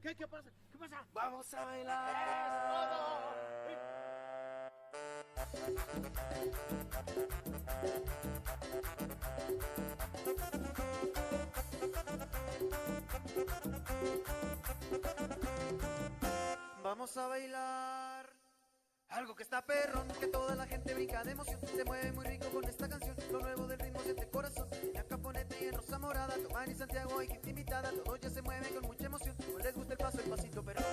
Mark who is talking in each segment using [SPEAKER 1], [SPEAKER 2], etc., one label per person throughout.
[SPEAKER 1] ¿Qué pasa? ¿Qué pasa? Vamos a bailar. Vamos a bailar. Algo que está perrón, que toda la gente brinca de emoción. Se mueve muy rico con esta canción. Lo nuevo del ritmo siente corazón. La caponete y en rosa morada. Tomán y Santiago y gente invitada. Todos ya se mueven con mucha emoción. No les gusta el paso, el pasito perrón.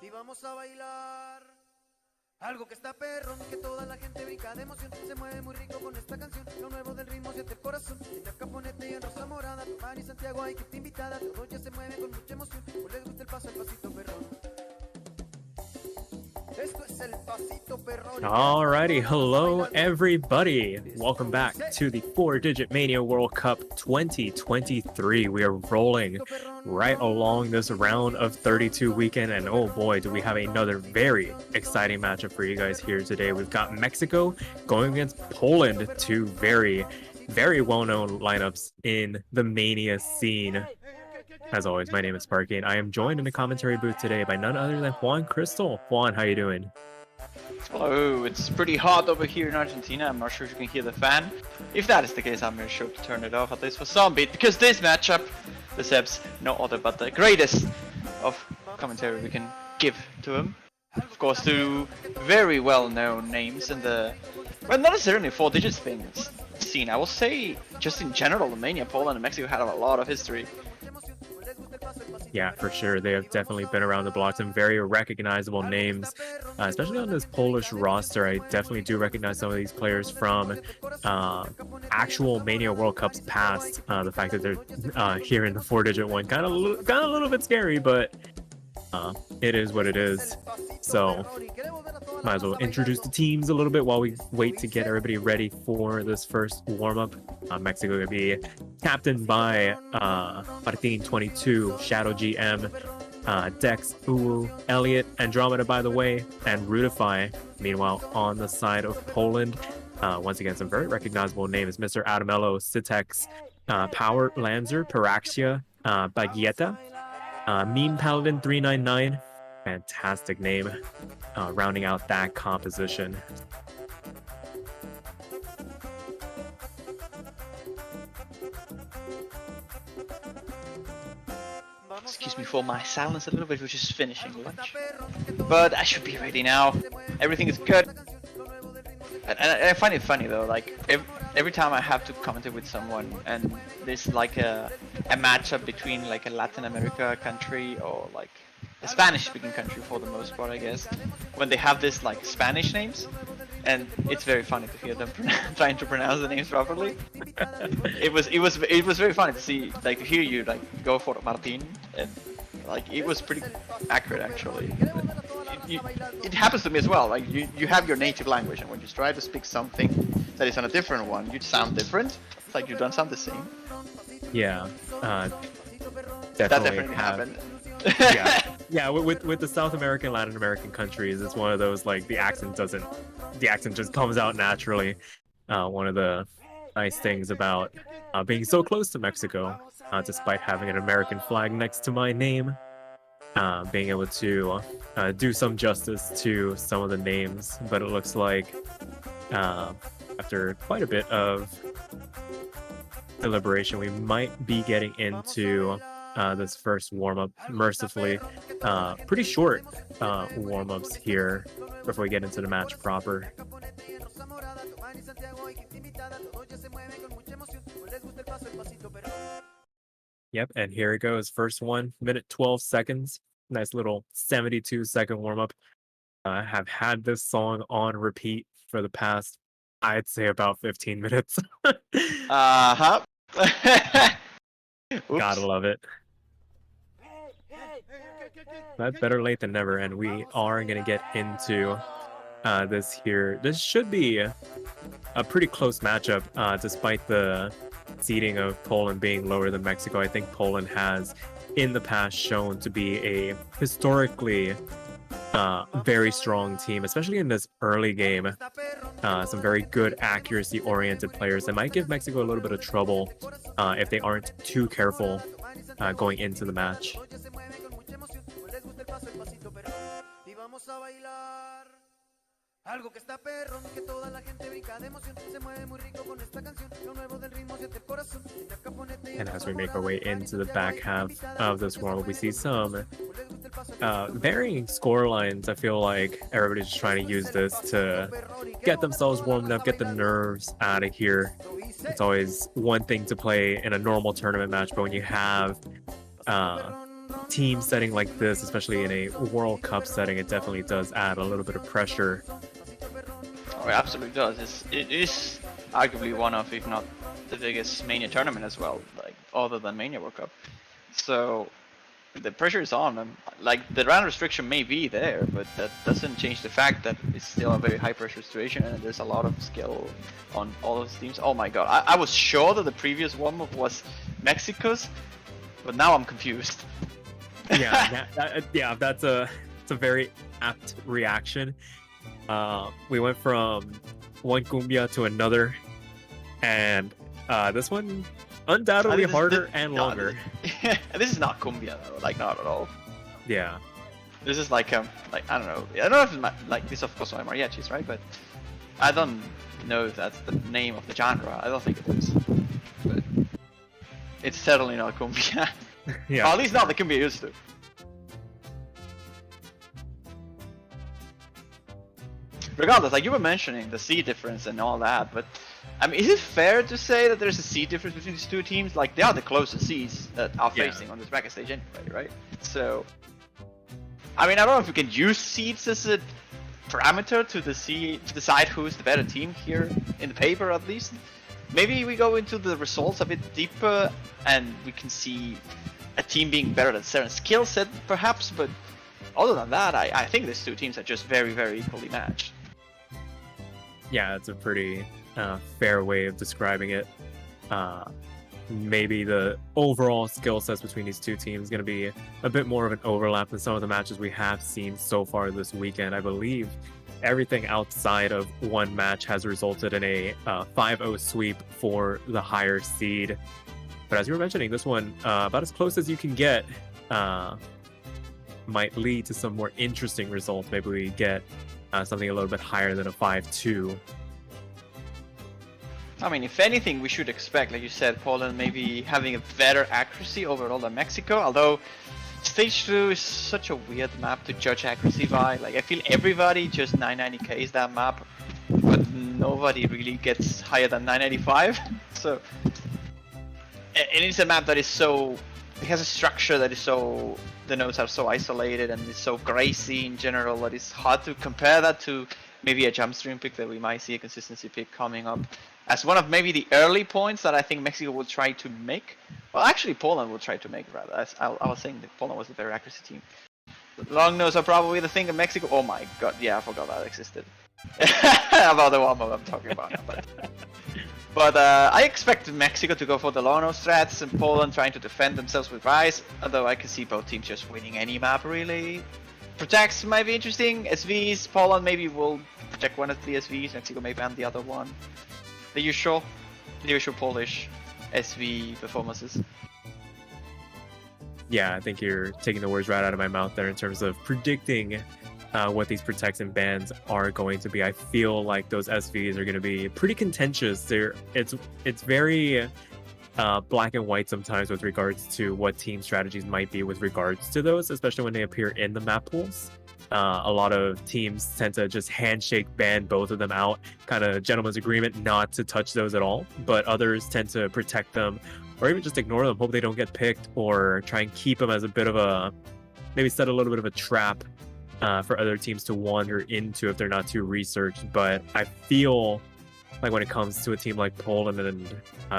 [SPEAKER 1] Y vamos a bailar. Algo que está perrón, que toda la gente brinca de emoción. Se mueve muy rico con esta canción. Lo nuevo del ritmo siente el corazón. La caponete y en rosa morada. Tomán y Santiago hay gente invitada. Todos ya se mueven con mucha emoción. No les gusta el paso, el pasito perrón.
[SPEAKER 2] Alrighty, hello everybody. Welcome back to the 4-Digit Mania World Cup 2023. We are rolling right along this round of 32 weekend, and oh boy, do we have another very exciting matchup for you guys here today. We've got Mexico going against Poland, two very well-known lineups in the Mania scene. As always, my name is Sparky, and I am joined in the commentary booth today by none other than Juan Crystal. Juan, how you doing?
[SPEAKER 3] Hello, it's pretty hot over here in Argentina. I'm not sure if you can hear the fan. If that is the case, I'm very sure to turn it off at least for some bit, because this matchup deserves no other but the greatest of commentary we can give to him. Of course, two very well-known names in the, well, not necessarily 4-digit things scene. I will say, just in general, the Mania, Poland and Mexico had a lot of history.
[SPEAKER 2] Yeah, for sure. They have definitely been around the block. Some very recognizable names, especially on this Polish roster. I definitely do recognize some of these players from actual Mania World Cups past. The fact that they're here in the 4-digit one, kind of a little bit scary, but it is what it is. So might as well introduce the teams a little bit while we wait to get everybody ready for this first warm-up. Mexico going to be captained by 4DM2023, Shadow GM, Dex, Uwu, Elliot, Andromeda, by the way, and Rudify. Meanwhile, on the side of Poland, once again, some very recognizable names: Mr. Adamello, Citex, Power Lanzer, Paraxia, Bagieta, Meme Paladin 399. Fantastic name, rounding out that composition.
[SPEAKER 3] Excuse me for my silence a little bit, we're just finishing lunch. But I should be ready now. Everything is good. And I find it funny though, like every time I have to commentate with someone and there's like a matchup between like a Latin America country or like a Spanish speaking country for the most part, I guess, when they have this like Spanish names, and it's very funny to hear them trying to pronounce the names properly. it was very funny to see, like, to hear you like go for Martin, and like it was pretty accurate actually. It happens to me as well. Like you have your native language, and when you try to speak something that is on a different one, you sound different. It's like you don't sound the same.
[SPEAKER 2] Yeah,
[SPEAKER 3] That definitely happened.
[SPEAKER 2] yeah. With the South American, Latin American countries, it's one of those like the accent just comes out naturally. One of the nice things about being so close to Mexico, despite having an American flag next to my name, being able to do some justice to some of the names. But it looks like after quite a bit of deliberation, we might be getting into this first warm-up. Mercifully, pretty short warm-ups here before we get into the match proper. Yep, and here it goes. First 1 minute 12 seconds. Nice little 72-second warm-up. I have had this song on repeat for the past, I'd say, about 15 minutes.
[SPEAKER 3] Uh-huh.
[SPEAKER 2] Gotta love it. That's better late than never, and we are going to get into this here. This should be a pretty close matchup, despite the seeding of Poland being lower than Mexico. I think Poland has, in the past, shown to be a historically very strong team, especially in this early game. Some very good accuracy-oriented players that might give Mexico a little bit of trouble if they aren't too careful going into the match.
[SPEAKER 1] Algo que está perrón, que toda la gente brinca de emoción, se mueve muy rico con esta canción, lo nuevo del ritmo siente el corazón.
[SPEAKER 2] And as we make our way into the back half of this world, we see some varying score lines. I feel like everybody's just trying to use this to get themselves warmed up, get the nerves out of here. It's always one thing to play in a normal tournament match, but when you have team setting like this, especially in a World Cup setting, it definitely does add a little bit of pressure.
[SPEAKER 3] Oh, it absolutely does. It is arguably one of, if not the biggest Mania tournament as well, like other than Mania World Cup. So the pressure is on them. Like the round restriction may be there, but that doesn't change the fact that it's still a very high pressure situation and there's a lot of skill on all those teams. Oh my god, I was sure that the previous one was Mexico's, but now I'm confused.
[SPEAKER 2] Yeah, that's a very apt reaction. We went from one cumbia to another, and this one undoubtedly harder and longer.
[SPEAKER 3] This is not cumbia though, like not at all.
[SPEAKER 2] Yeah.
[SPEAKER 3] This is like I don't know. I don't know if it's like this, of course, are mariachis, right? But I don't know if that's the name of the genre. I don't think it is. But it's certainly not cumbia.
[SPEAKER 2] Yeah.
[SPEAKER 3] Or at least not the cumbia used to. Regardless, like you were mentioning the seed difference and all that, but I mean, is it fair to say that there's a seed difference between these two teams? Like they are the closest seeds that are facing on this bracket stage anyway, right? So, I mean, I don't know if we can use seeds as a parameter to decide who's the better team here in the paper, at least. Maybe we go into the results a bit deeper and we can see a team being better than certain skill set, perhaps. But other than that, I think these two teams are just very, very equally matched.
[SPEAKER 2] Yeah, it's a pretty fair way of describing it. Maybe the overall skill sets between these two teams is going to be a bit more of an overlap than some of the matches we have seen so far this weekend. I believe everything outside of one match has resulted in a 5-0 sweep for the higher seed. But as you were mentioning, this one, about as close as you can get, might lead to some more interesting results. Maybe we get something a little bit higher than a 5-2.
[SPEAKER 3] I mean, if anything, we should expect, like you said, Poland maybe having a better accuracy overall than Mexico, although Stage 2 is such a weird map to judge accuracy by. Like, I feel everybody just 990Ks that map, but nobody really gets higher than 995. So, it is a map that is so, it has a structure that is so, the nodes are so isolated and it's so crazy in general that it's hard to compare that to maybe a jump stream pick that we might see a consistency pick coming up as one of maybe the early points that I think Mexico will try to make. Well, actually Poland will try to make rather. I was saying that Poland was a better accuracy team. Long nose are probably the thing in Mexico. Oh my god, yeah, I forgot that existed. About the one I'm talking about now, but I expect Mexico to go for the long nose strats and Poland trying to defend themselves with Rise, although I can see both teams just winning any map really. Protects might be interesting. SVs, Poland maybe will protect one of the SVs, Mexico may ban the other one. The usual Polish SV performances.
[SPEAKER 2] Yeah, I think you're taking the words right out of my mouth there in terms of predicting what these protects and bans are going to be. I feel like those SVs are going to be pretty contentious. It's very black and white sometimes with regards to what team strategies might be with regards to those, especially when they appear in the map pools. A lot of teams tend to just handshake ban both of them out, kind of gentleman's agreement not to touch those at all, but others tend to protect them or even just ignore them, hope they don't get picked, or try and keep them as a bit of a, maybe set a little bit of a trap for other teams to wander into if they're not too researched. But I feel like when it comes to a team like Poland and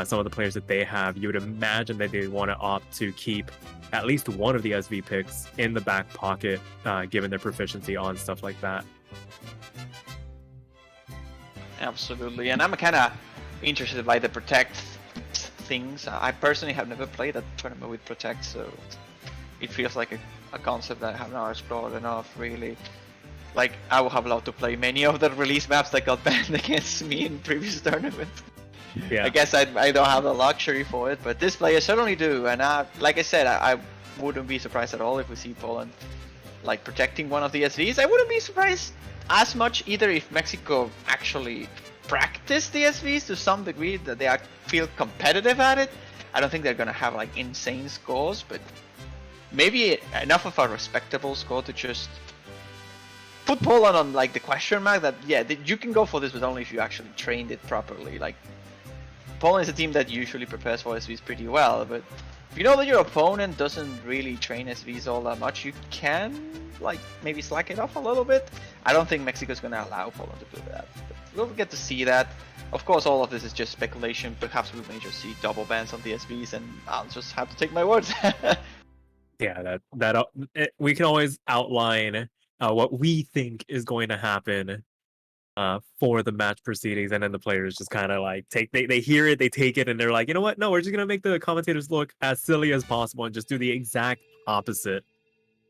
[SPEAKER 2] some of the players that they have, you would imagine that they want to opt to keep at least one of the SV picks in the back pocket, given their proficiency on stuff like that. Absolutely,
[SPEAKER 3] and I'm kind of interested by the Protect things. I personally have never played a tournament with Protect, so it feels like a concept that I have not explored enough, really. like I will have allowed to play many of the release maps that got banned against me in previous tournaments.
[SPEAKER 2] Yeah.
[SPEAKER 3] I guess I don't have the luxury for it, but this player certainly do. And like I said, I wouldn't be surprised at all if we see Poland like protecting one of the SVs. I wouldn't be surprised as much either if Mexico actually practice the SVs to some degree, that they feel competitive at it. I don't think they're gonna have like insane scores, but maybe enough of a respectable score to just put Poland on like the question mark that you can go for this, but only if you actually trained it properly. Like Poland is a team that usually prepares for SVs pretty well, but if you know that your opponent doesn't really train SVs all that much, you can like maybe slack it off a little bit. I don't think Mexico's gonna allow Poland to do that. But we'll get to see that. Of course, all of this is just speculation. Perhaps we may just see double bans on the SVs, and I'll just have to take my words.
[SPEAKER 2] Yeah, we can always outline what we think is going to happen for the match proceedings, and then the players just kind of like they hear it, they take it, and they're like, you know what? No, we're just gonna make the commentators look as silly as possible and just do the exact opposite.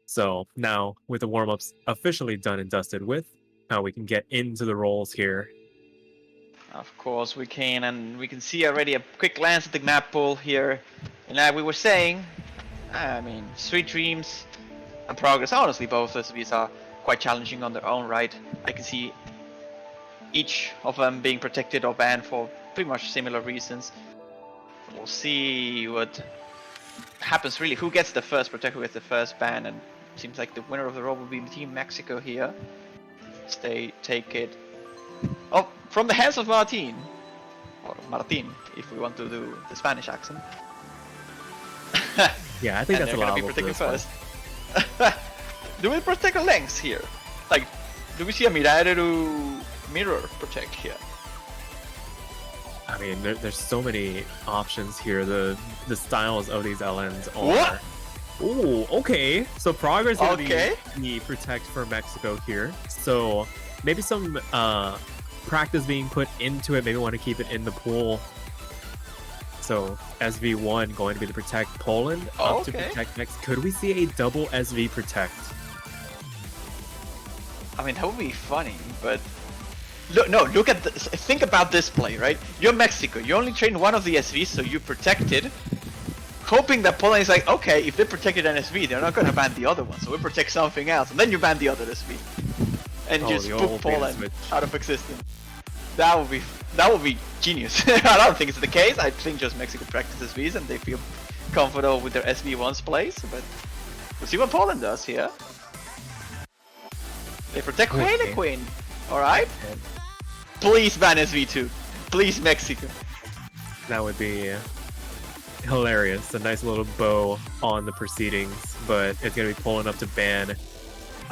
[SPEAKER 2] So now, with the warm-ups officially done and dusted with, we can get into the roles here.
[SPEAKER 3] Of course we can, and we can see already a quick glance at the map pool here. And like we were saying, I mean, Sweet Dreams and Progress, honestly, both SVs are quite challenging on their own right. I can see each of them being protected or banned for pretty much similar reasons. We'll see what happens really. Who gets the first protect, who gets the first ban, and seems like the winner of the role will be Team Mexico here. As they take it from the hands of Martin, or Martin, if we want to do the Spanish accent.
[SPEAKER 2] Yeah, I think that's allowable.
[SPEAKER 3] Be protecting first. Do we protect the lengths here? Like, do we see a Miraderu mirror protect here?
[SPEAKER 2] I mean, there's so many options here. The styles of these LNs are.
[SPEAKER 3] What?
[SPEAKER 2] Ooh, okay. So Progress is gonna
[SPEAKER 3] Okay.
[SPEAKER 2] be protect for Mexico here. So maybe some practice being put into it. Maybe want to keep it in the pool. So SV1 going to be the protect Poland up to protect Mexico. Could we see a double SV protect?
[SPEAKER 3] I mean, that would be funny, but look at this. Think about this play, right? You're Mexico. You only train one of the SVs, so you protected, hoping that Poland is like, okay, if they protected an SV, they're not gonna ban the other one, so we protect something else, and then you ban the other SV, and just put Poland out of existence. That would be genius. I don't think it's the case. I think just Mexico practices SVs and they feel comfortable with their SV1's place, but we'll see what Poland does here. They protect Queen. Alright? Please ban SV2. Please, Mexico.
[SPEAKER 2] That would be hilarious. A nice little bow on the proceedings, but it's going to be Poland up to ban.
[SPEAKER 3] I mean,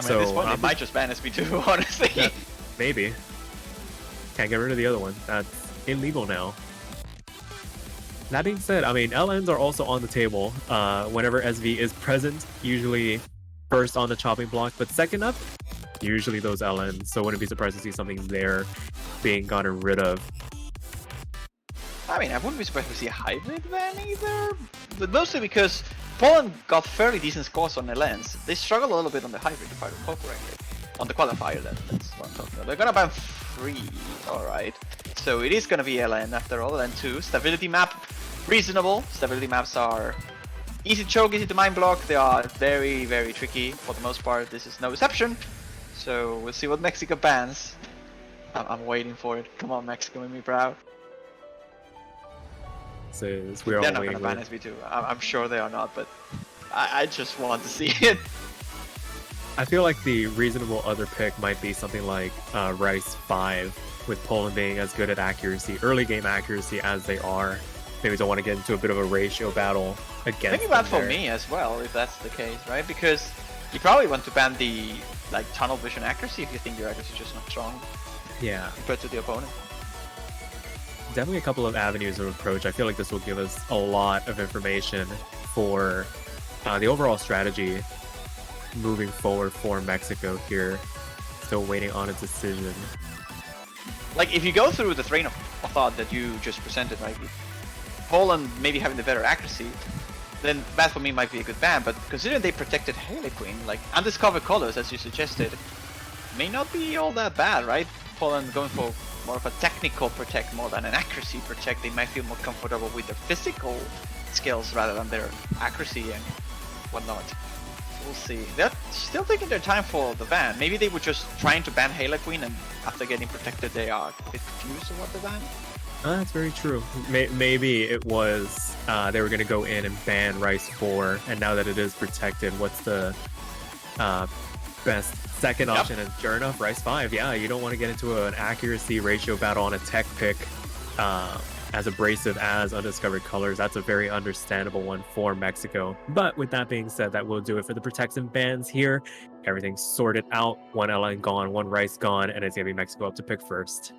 [SPEAKER 2] so,
[SPEAKER 3] at this point, they might just ban SV2, honestly.
[SPEAKER 2] Yeah, maybe. Can't get rid of the other one. That's illegal now. That being said, I mean, LNs are also on the table whenever SV is present, usually first on the chopping block, but second up, usually those LNs, so wouldn't be surprised to see something there being gotten rid of.
[SPEAKER 3] I mean, I wouldn't be surprised to see a hybrid ban either, but mostly because Poland got fairly decent scores on LNs. They struggled a little bit on the hybrid, if I recall correctly. On the qualifier, that's what I'm talking about. They're gonna ban 3, alright. So it is gonna be LN after all, LN2. Stability map, reasonable. Stability maps are easy to choke, easy to mind block. They are very, very tricky for the most part. This is no exception. So we'll see what Mexico bans. I'm waiting for it. Come on, Mexico, make me proud.
[SPEAKER 2] Says we're all
[SPEAKER 3] They're not
[SPEAKER 2] waiting.
[SPEAKER 3] gonna ban SV2. I'm sure they are not, but I just want to see it.
[SPEAKER 2] I feel like the reasonable other pick might be something like Rice 5, with Poland being as good at accuracy, early game accuracy as they are. Maybe don't want to get into a bit of a ratio battle against
[SPEAKER 3] Think about for me as well, if that's the case, right? Because you probably want to ban the like tunnel vision accuracy if you think your accuracy is just not strong.
[SPEAKER 2] Yeah.
[SPEAKER 3] Compared to the opponent.
[SPEAKER 2] Definitely a couple of avenues of approach. I feel like this will give us a lot of information for the overall strategy moving forward for Mexico here. Still waiting on a decision.
[SPEAKER 3] Like, if you go through the train of thought that you just presented, right? Poland maybe having the better accuracy, then that for me might be a good ban, but considering they protected Harley Quinn, like undiscovered colors as you suggested, may not be all that bad, right? Poland going for more of a technical protect more than an accuracy protect. They might feel more comfortable with their physical skills rather than their accuracy and whatnot. We'll see. They're still taking their time for the ban. Maybe they were just trying to ban Halo Queen, and after getting protected they are a bit confused on what to ban.
[SPEAKER 2] That's very true. Maybe it was they were going to go in and ban Rice 4, and now that it is protected, what's the best second option? And sure enough, Rice 5. Yeah, you don't want to get into an accuracy ratio battle on a tech pick as abrasive as Undiscovered Colors. That's a very understandable one for Mexico. But with that being said, that will do it for the protective bans here. Everything's sorted out. One LN gone, one Rice gone, and it's going to be Mexico up to pick first.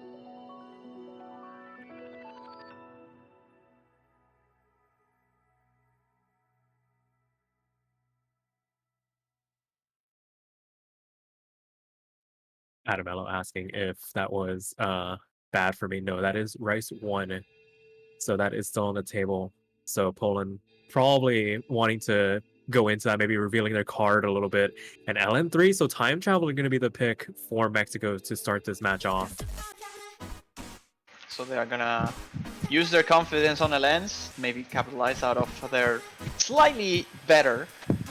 [SPEAKER 2] Adamello asking if that was bad for me. No, that is Rice 1. So that is still on the table. So Poland probably wanting to go into that, maybe revealing their card a little bit. And LN3, so time travel are going to be the pick for Mexico to start this match off.
[SPEAKER 3] So they are gonna use their confidence on LNs, maybe capitalize out of their slightly better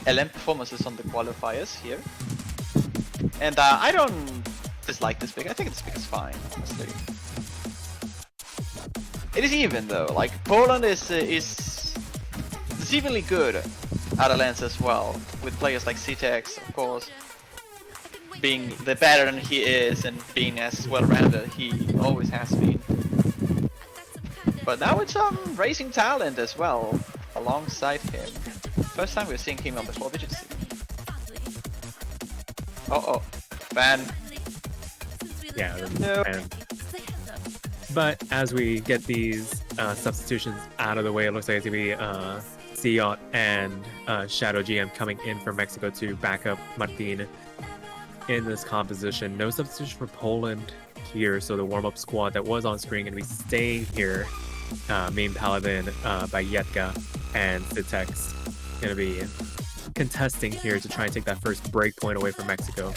[SPEAKER 3] LN performances on the qualifiers here. And I don't dislike this pick. I think this pick is fine, honestly. It is even though. Like Poland is deceivingly good at LNs as well, with players like CTX, of course, being the better than he is and being as well-rounded he always has been. But now with some racing talent as well alongside him. First time we're seeing him on the 4-digit scene. Ban.
[SPEAKER 2] Yeah,
[SPEAKER 3] No.
[SPEAKER 2] ban. But as we get these substitutions out of the way, it looks like it's going to be Ciot and Shadow GM coming in for Mexico to back up Martin in this composition. No substitution for Poland here, so the warm-up squad that was on screen going to be staying here. Main Paladin, Bayetka, and Citex going to be contesting here to try and take that first break point away from Mexico.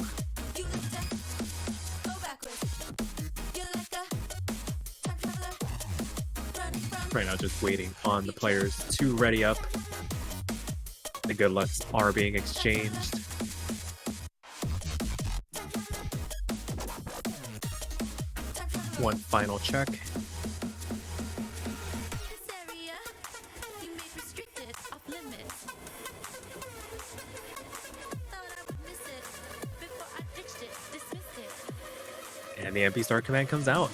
[SPEAKER 2] Right now just waiting on the players to ready up. The good lucks are being exchanged. One final check. And the MP Star command comes out.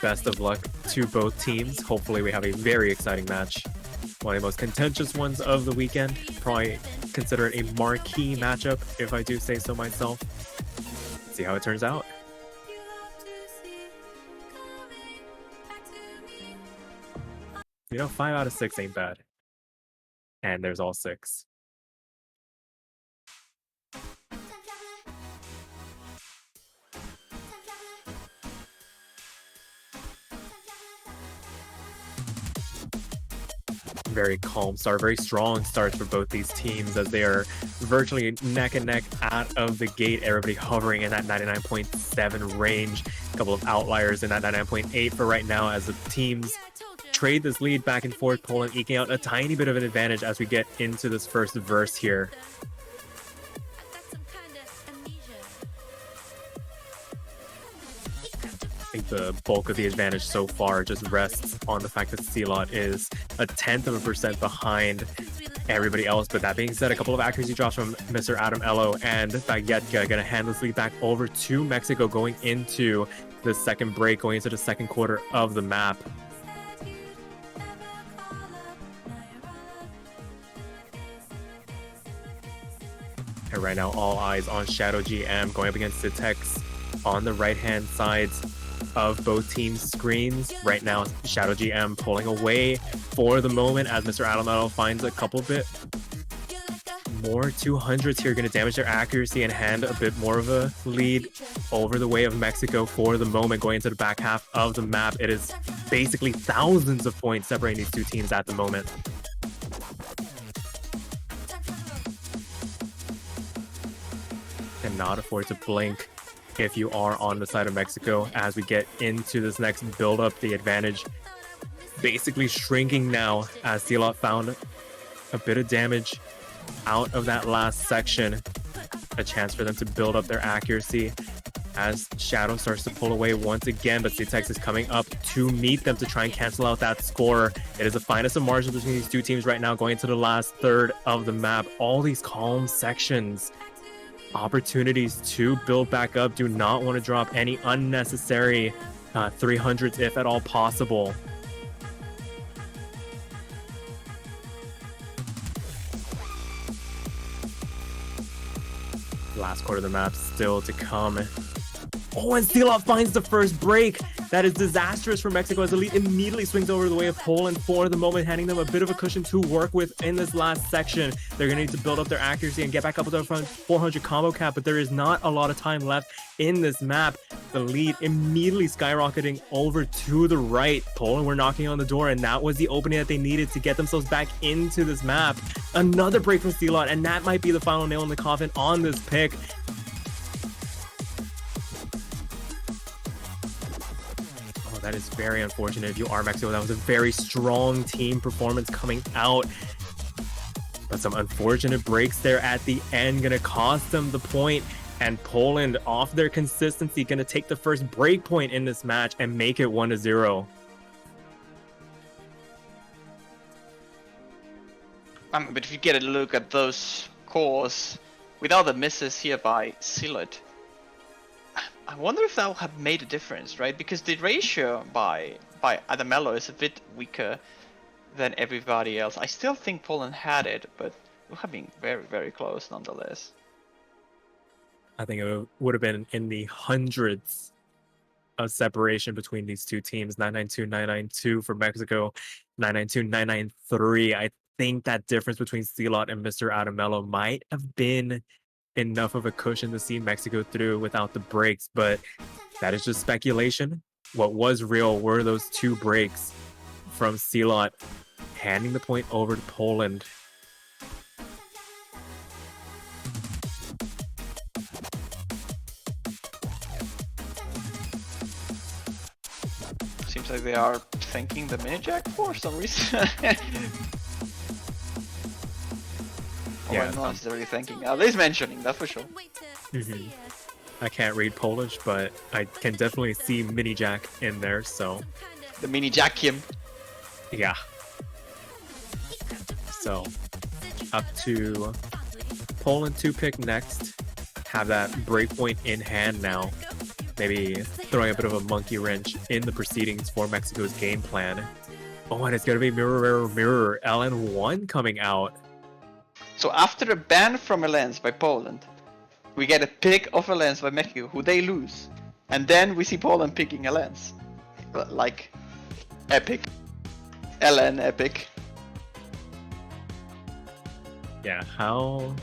[SPEAKER 2] Best of luck to both teams. Hopefully we have a very exciting match. One of the most contentious ones of the weekend. Probably consider it a marquee matchup, if I do say so myself. Let's see how it turns out. You know, 5 out of 6 ain't bad. And there's all 6. Very calm start, very strong starts for both these teams as they are virtually neck and neck out of the gate. Everybody hovering in that 99.7 range. A couple of outliers in that 99.8 for right now as the teams trade this lead back and forth. Poland eking out a tiny bit of an advantage as we get into this first verse here. I think the bulk of the advantage so far just rests on the fact that Ciot is 0.1% behind everybody else. But that being said, a couple of accuracy drops from Mr. Adamello and Bayetka gonna hand this lead back over to Mexico going into the second break, going into the second quarter of the map. And right now, all eyes on Shadow GM going up against Citex on the right-hand sides of both teams' screens. Right now, Shadow GM pulling away for the moment as Mr. Adamello finds a couple bit more 200s here, going to damage their accuracy and hand a bit more of a lead over the way of Mexico for the moment. Going into the back half of the map, it is basically thousands of points separating these two teams at the moment. Cannot afford to blink if you are on the side of Mexico as we get into this next build-up. The advantage basically shrinking now as Celot found a bit of damage out of that last section. A chance for them to build up their accuracy as Shadow starts to pull away once again, but Ctex is coming up to meet them to try and cancel out that score. It is the finest of margins between these two teams right now, going into the last third of the map. All these calm sections, opportunities to build back up. Do not want to drop any unnecessary 300s if at all possible. Last quarter of the map still to come. Oh, and Celot finds the first break. That is disastrous for Mexico as Elite immediately swings over the way of Poland for the moment, handing them a bit of a cushion to work with in this last section. They're going to need to build up their accuracy and get back up to their front 400 combo cap, but there is not a lot of time left in this map. The lead immediately skyrocketing over to the right. Poland were knocking on the door, and that was the opening that they needed to get themselves back into this map. Another break from Celot, and that might be the final nail in the coffin on this pick. That is very unfortunate if you are Mexico. That was a very strong team performance coming out. But some unfortunate breaks there at the end, going to cost them the point. And Poland, off their consistency, going to take the first break point in this match and make it 1-0.
[SPEAKER 3] But if you get a look at those cores, without the misses here by Celot, I wonder if that would have made a difference, right? Because the ratio by Adamello is a bit weaker than everybody else. I still think Poland had it, but it would have been very, very close nonetheless.
[SPEAKER 2] I think it would have been in the hundreds of separation between these two teams. 992-992 for Mexico, 992-993. I think that difference between Celot and Mr. Adamello might have been enough of a cushion to see Mexico through without the breaks, but that is just speculation. What was real were those two breaks from Celot, handing the point over to Poland.
[SPEAKER 3] Seems like they are thanking the mini jack for some reason. Yeah, I'm not necessarily thinking. At least mentioning, that's for sure.
[SPEAKER 2] I can't read Polish, but I can definitely see Mini Jack in there, so...
[SPEAKER 3] The Mini Jackiem.
[SPEAKER 2] Yeah. So, up to Poland to pick next. Have that breakpoint in hand now. Maybe throwing a bit of a monkey wrench in the proceedings for Mexico's game plan. Oh, and it's going to be mirror. LN1 coming out.
[SPEAKER 3] So after a ban from a lens by Poland, we get a pick of a lens by Mexico, who they lose. And then we see Poland picking a lens. Like, epic. LN epic.
[SPEAKER 2] Yeah, how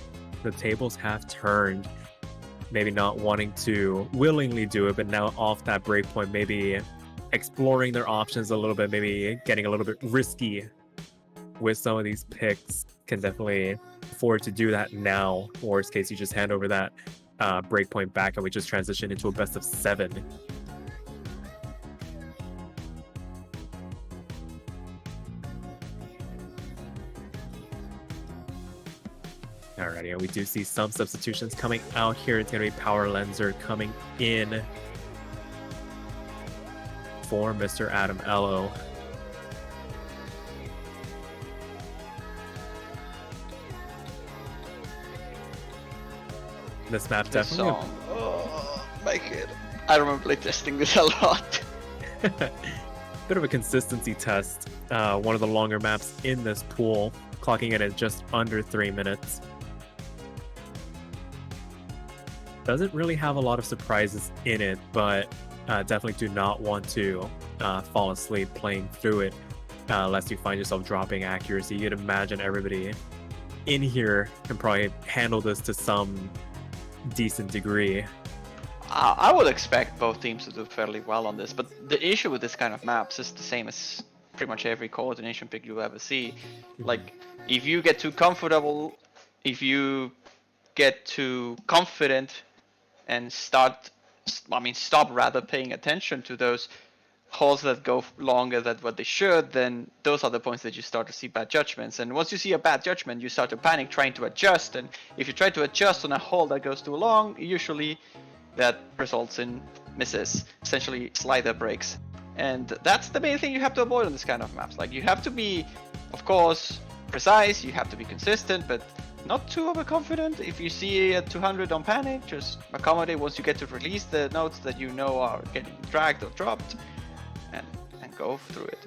[SPEAKER 2] the tables have turned. Maybe not wanting to willingly do it, but now off that breakpoint, maybe exploring their options a little bit, maybe getting a little bit risky with some of these picks. Can definitely afford to do that now. Worst case, you just hand over that breakpoint back and we just transition into a best of 7. Alrighty, and we do see some substitutions coming out here. It's going to be Power Lenser coming in for Mr. Adamello. This map definitely.
[SPEAKER 3] Oh my god. I remember playtesting this a lot.
[SPEAKER 2] Bit of a consistency test. One of the longer maps in this pool, clocking in at just under 3 minutes. Doesn't really have a lot of surprises in it, but definitely do not want to fall asleep playing through it lest you find yourself dropping accuracy. You'd imagine everybody in here can probably handle this to some decent degree.
[SPEAKER 3] I would expect both teams to do fairly well on this, but the issue with this kind of maps is the same as pretty much every coordination pick you ever see. Like, if you get too comfortable, if you get too confident and start stop rather paying attention to those holes that go longer than what they should, then those are the points that you start to see bad judgments. And once you see a bad judgment, you start to panic trying to adjust. And if you try to adjust on a hole that goes too long, usually that results in misses, essentially slider breaks. And that's the main thing you have to avoid on this kind of maps. Like, you have to be, of course, precise, you have to be consistent, but not too overconfident. If you see a 200 on panic, just accommodate once you get to release the notes that you know are getting dragged or dropped, and go through it.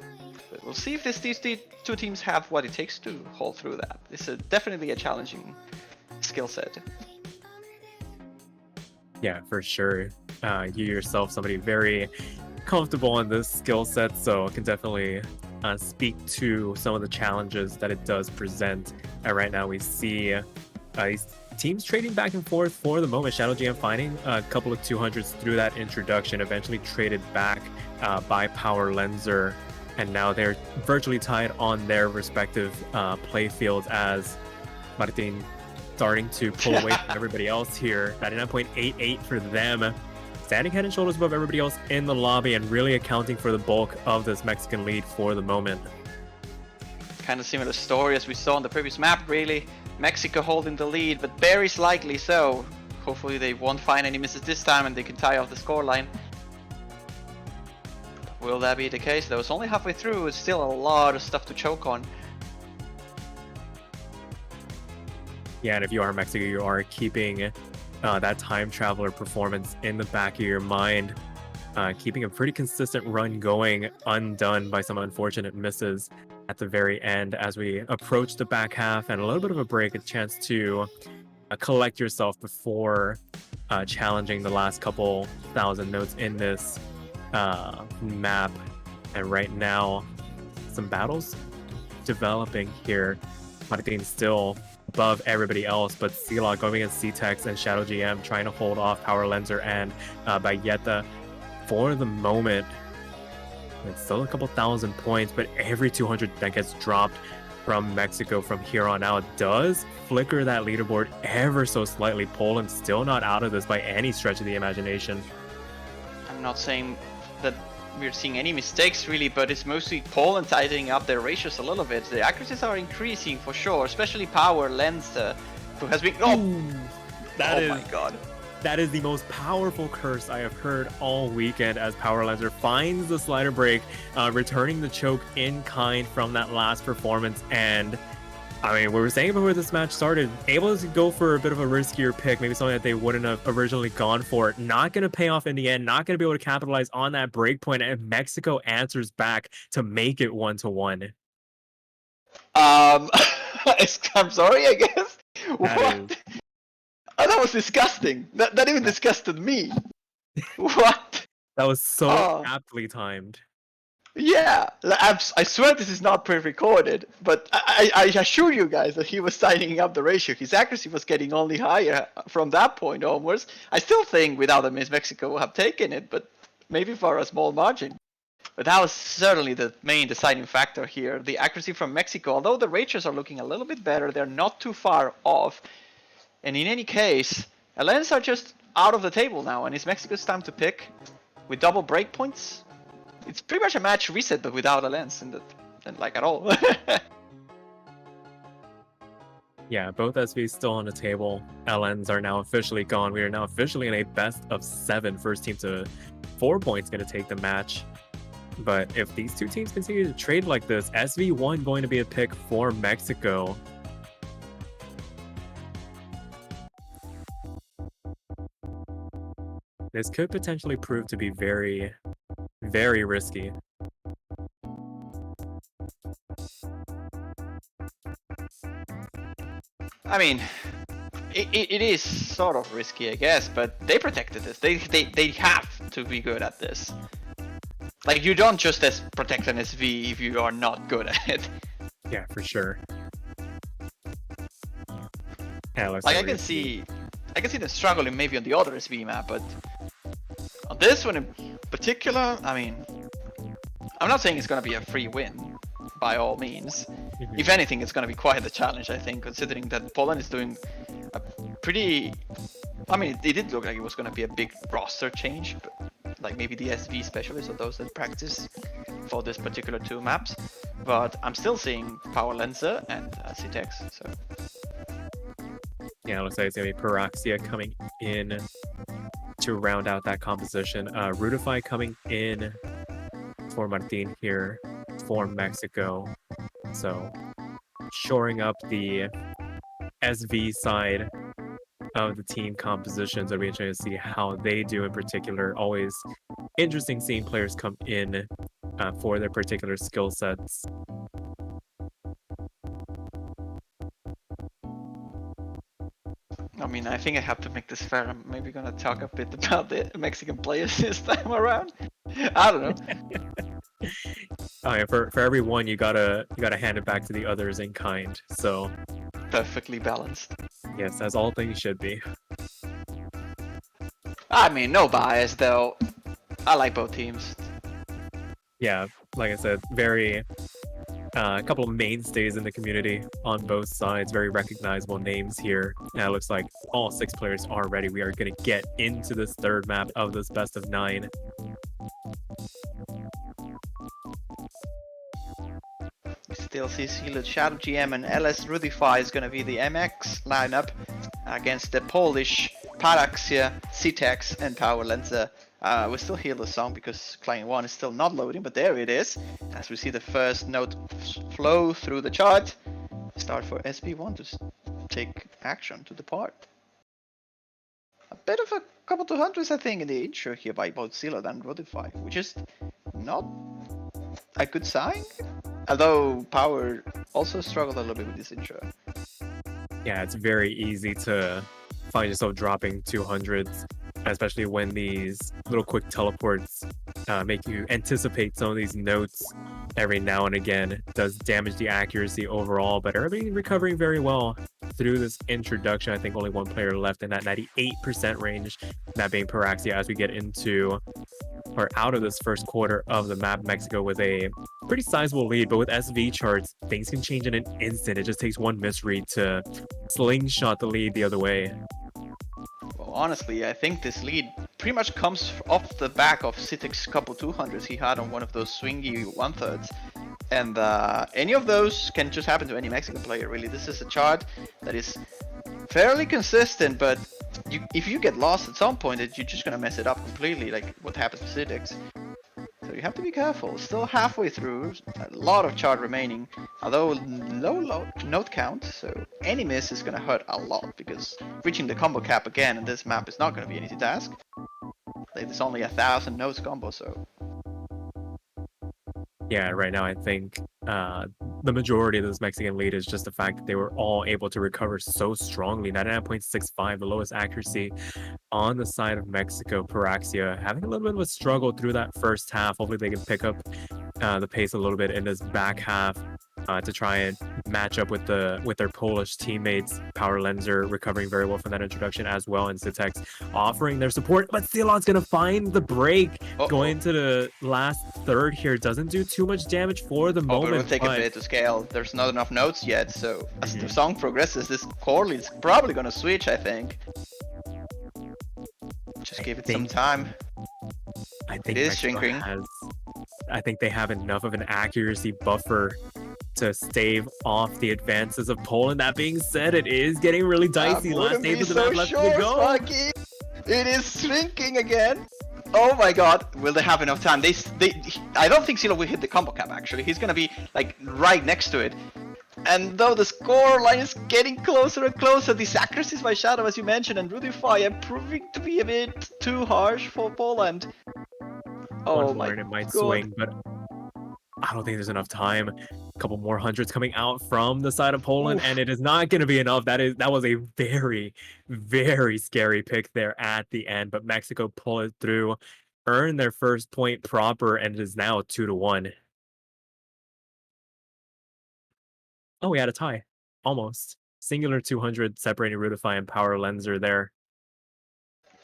[SPEAKER 3] But we'll see if these two teams have what it takes to hold through that. This is definitely a challenging skill set.
[SPEAKER 2] Yeah, for sure. You yourself, somebody very comfortable in this skill set, so can definitely speak to some of the challenges that it does present. And right now we see these teams trading back and forth for the moment. Shadow GM finding a couple of 200s through that introduction, eventually traded back by Power Lenser, and now they're virtually tied on their respective play fields as Martin starting to pull away from everybody else here. 99.88 for them. Standing head and shoulders above everybody else in the lobby and really accounting for the bulk of this Mexican lead for the moment.
[SPEAKER 3] Kind of similar story as we saw on the previous map, really. Mexico holding the lead, but very slightly so. Hopefully they won't find any misses this time and they can tie off the scoreline. Will that be the case though? It's only halfway through, it's still a lot of stuff to choke on.
[SPEAKER 2] Yeah, and if you are Mexico, you are keeping that time traveler performance in the back of your mind, keeping a pretty consistent run going, undone by some unfortunate misses at the very end as we approach the back half and a little bit of a break, a chance to collect yourself before challenging the last couple thousand notes in this map. And right now, some battles developing here. Martin still above everybody else, but Sela going against C-Tex and Shadow GM trying to hold off Power Lenser and Bayeta for the moment. It's still a couple thousand points, but every 200 that gets dropped from Mexico from here on out does flicker that leaderboard ever so slightly. Poland still not out of this by any stretch of the imagination.
[SPEAKER 3] I'm not saying that we're seeing any mistakes really, but it's mostly Poland tightening up their ratios a little bit. The accuracies are increasing for sure, especially Power Lenser, who has been... my god.
[SPEAKER 2] That is the most powerful curse I have heard all weekend as Power Lenser finds the slider break, returning the choke in kind from that last performance. And I mean, we were saying before this match started, able to go for a bit of a riskier pick, maybe something that they wouldn't have originally gone for. Not going to pay off in the end, not going to be able to capitalize on that break point, and Mexico answers back to make it 1-1.
[SPEAKER 3] I'm sorry, I guess. What? Oh, that was disgusting. That even disgusted me. What?
[SPEAKER 2] That was so aptly timed.
[SPEAKER 3] Yeah, I swear this is not pre-recorded, but I assure you guys that he was tightening up the ratio. His accuracy was getting only higher from that point onwards. I still think without a miss, Mexico would have taken it, but maybe for a small margin. But that was certainly the main deciding factor here. The accuracy from Mexico, although the ratios are looking a little bit better, they're not too far off. And in any case, Alens are just out of the table now, and it's Mexico's time to pick with double breakpoints. It's pretty much a match reset, but without Alens, and like at all.
[SPEAKER 2] Yeah, both SVs still on the table. LNs are now officially gone. We are now officially in a best of 7. First team to 4 points going to take the match. But if these two teams continue to trade like this, SV1 going to be a pick for Mexico. This could potentially prove to be very, very risky.
[SPEAKER 3] I mean, it is sort of risky, I guess, but they protected this. They have to be good at this. Like, you don't just protect an SV if you are not good at it.
[SPEAKER 2] Yeah, for sure. Yeah,
[SPEAKER 3] like, I can see them struggling maybe on the other SV map, but on this one in particular, I mean, I'm not saying it's gonna be a free win, by all means. If anything, it's gonna be quite a challenge, I think, considering that Poland is doing a pretty I mean, it did look like it was going to be a big roster change, but like maybe the SV specialists or those that practice for this particular two maps. But I'm still seeing Power Lenser and Citex. So
[SPEAKER 2] Yeah, it looks like it's gonna be Paraxia coming in to round out that composition. Rudify coming in for Martin here for Mexico. So shoring up the SV side of the team compositions. It'll be interesting to see how they do in particular. Always interesting seeing players come in for their particular skill sets.
[SPEAKER 3] I mean, I think I have to make this fair. I'm maybe gonna talk a bit about the Mexican players this time around. I don't know.
[SPEAKER 2] Oh yeah, for every one you gotta hand it back to the others in kind. So
[SPEAKER 3] Perfectly balanced.
[SPEAKER 2] yes, as all things should be.
[SPEAKER 3] I mean, no bias though. I like both teams.
[SPEAKER 2] Yeah, like I said, very a couple of mainstays in the community on both sides. Very recognizable names here. Now it looks like all 6 players are ready. We are going to get into this third map of this best of 9.
[SPEAKER 3] Still see Sealed Shadow GM and LS Rudify is going to be the MX lineup against the Polish Paraxia, Citex, and Power Lenser. We still hear the song because client 1 is still not loading, but there it is. As we see the first note flow through the chart, start for SP1 to take action to depart. A bit of a couple 200s, I think, in the intro here by both Sealed and Rudify, which is not a good sign. Although Power also struggled a little bit with this intro.
[SPEAKER 2] Yeah, it's very easy to find yourself dropping 200s, especially when these little quick teleports make you anticipate some of these notes every now and again. It does damage the accuracy overall, but everybody recovering very well through this introduction. I think only one player left in that 98% range, that being Paraxia, as we get into or out of this first quarter of the map. Mexico with a pretty sizable lead, but with SV charts, things can change in an instant. It just takes one misread to slingshot the lead the other way.
[SPEAKER 3] Well, honestly, I think this lead pretty much comes off the back of Citex's couple 200s he had on one of those swingy 1/3s. And any of those can just happen to any Mexican player, really. This is a chart that is fairly consistent, but if you get lost at some point, you're just gonna mess it up completely, like what happened to Citex. So you have to be careful. Still halfway through, a lot of chart remaining, although low note count, so any miss is gonna hurt a lot, because reaching the combo cap again in this map is not gonna be an easy task. There's only 1,000 notes combo, so...
[SPEAKER 2] Yeah, right now I think the majority of this Mexican lead is just the fact that they were all able to recover so strongly. 99.65, the lowest accuracy on the side of Mexico. Paraxia having a little bit of a struggle through that first half. Hopefully they can pick up the pace a little bit in this back half to try and match up with their Polish teammates. Power Lenser recovering very well from that introduction as well, and Citex offering their support, but Ceylon's gonna find the break. Going to the last third here. Doesn't do too much damage for the moment.
[SPEAKER 3] But it will take a bit to scale. There's not enough notes yet, so as the song progresses, this core lead's probably gonna switch, I think. Just give it some time.
[SPEAKER 2] I think
[SPEAKER 3] it is shrinking.
[SPEAKER 2] I think they have enough of an accuracy buffer to stave off the advances of Poland. That being said, it is getting really dicey. Last days of the map left to go.
[SPEAKER 3] Sparky. It is shrinking again. Oh my god, will they have enough time? I don't think Silo will hit the combo cap, actually. He's gonna be like right next to it. And though the score line is getting closer and closer, these accuracies by Shadow, as you mentioned, and Rudify are proving to be a bit too harsh for Poland. Oh my god.
[SPEAKER 2] It might swing, but I don't think there's enough time. A couple more hundreds coming out from the side of Poland, and it is not going to be enough. That was a very, very scary pick there at the end, but Mexico pull it through, earn their first point proper, and it is now 2-1. Oh, we had a tie. Almost. Singular 200 separating Rudify and Power Lenser there.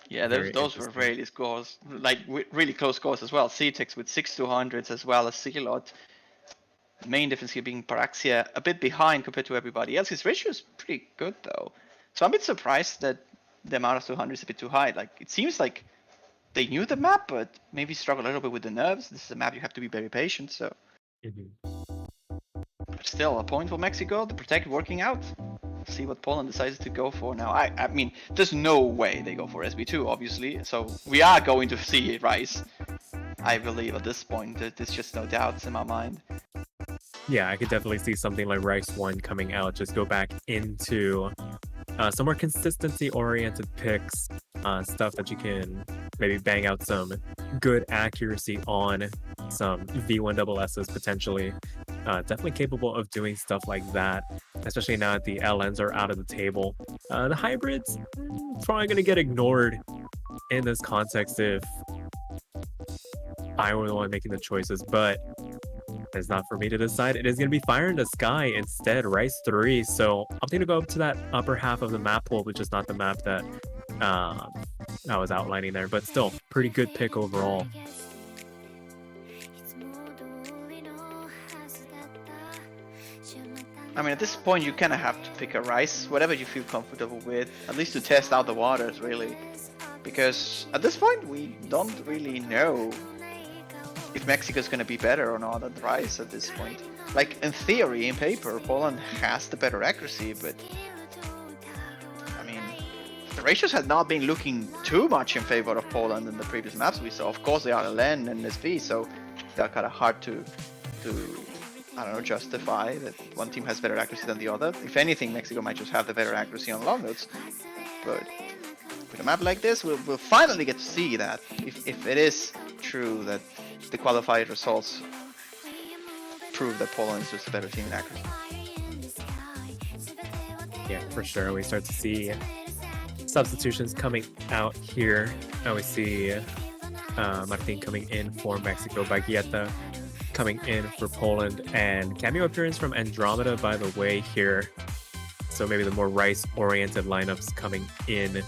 [SPEAKER 3] Yeah, those were really scores, like really close scores as well. Citex with 6 200s as well as Silot. Main difference here being Paraxia a bit behind compared to everybody else. His ratio is pretty good though. So I'm a bit surprised that the amount of 200 is a bit too high. Like, it seems like they knew the map, but maybe struggle a little bit with the nerves. This is a map you have to be very patient, so. But still, a point for Mexico. The protect working out. See what Poland decides to go for now. I mean, there's no way they go for SB2, obviously. So we are going to see Rice. I believe at this point, there's just no doubts in my mind.
[SPEAKER 2] Yeah, I could definitely see something like Rice 1 coming out. Just go back into some more consistency-oriented picks, stuff that you can maybe bang out some good accuracy on, some V1SSs potentially. Definitely capable of doing stuff like that, especially now that the LNs are out of the table. The hybrids probably going to get ignored in this context if I were the one making the choices, but it's not for me to decide. It is going to be Fire in the Sky instead, Rice 3. So I'm going to go up to that upper half of the map pool, which is not the map that I was outlining there, but still, pretty good pick overall.
[SPEAKER 3] I mean, at this point, you kind of have to pick a Rice, whatever you feel comfortable with, at least to test out the waters, really. Because at this point, we don't really know if Mexico's going to be better or not at Rice at this point. Like, in theory, in paper, Poland has the better accuracy, but I mean, the ratios have not been looking too much in favor of Poland in the previous maps we saw. Of course, they are LN and SV, so they're kind of hard to I don't know, justify that one team has better accuracy than the other. If anything, Mexico might just have the better accuracy on long notes. But with a map like this, we'll finally get to see that, if it is true that the qualified results prove that Poland is just a better team in accuracy.
[SPEAKER 2] Yeah, for sure. We start to see substitutions coming out here. Now we see Martin coming in for Mexico, Baguieta coming in for Poland, and cameo appearance from Andromeda, by the way, here. So maybe the more Rice-oriented lineups coming in.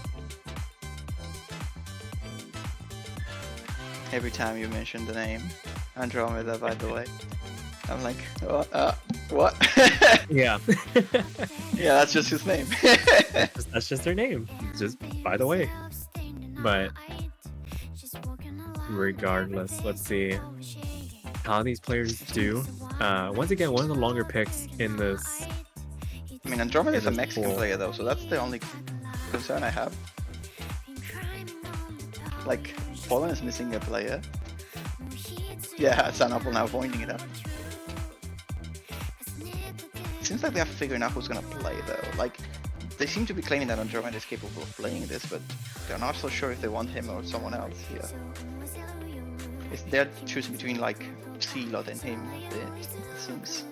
[SPEAKER 3] Every time you mention the name Andromeda, by the way, I'm like, what?
[SPEAKER 2] Yeah.
[SPEAKER 3] Yeah, that's just his name.
[SPEAKER 2] That's just their name. Just by the way. But regardless, let's see how these players do. Once again, one of the longer picks in this.
[SPEAKER 3] I mean, Andromeda is a Mexican
[SPEAKER 2] pool.
[SPEAKER 3] player though, so that's the only concern I have. Like, Poland is missing a player. Yeah, Sanapol now pointing it up. It seems like they are figuring out who's gonna play though. Like, they seem to be claiming that Andromeda is capable of playing this, but they're not so sure if they want him or someone else here. They're choosing between like Sealot and him, it seems.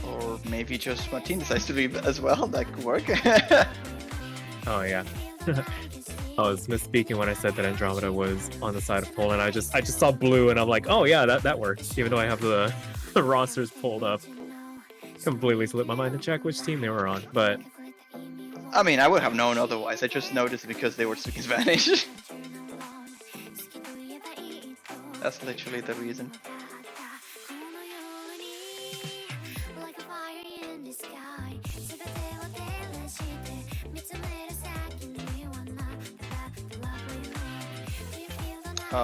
[SPEAKER 3] Or maybe just Martin decides to leave as well, that could work.
[SPEAKER 2] Oh yeah. I was misspeaking when I said that Andromeda was on the side of Poland. I just saw blue and I'm like, oh yeah, that works. Even though I have the rosters pulled up. Completely slipped my mind to check which team they were on, but
[SPEAKER 3] I mean, I would have known otherwise. I just noticed because they were speaking Spanish. That's literally the reason.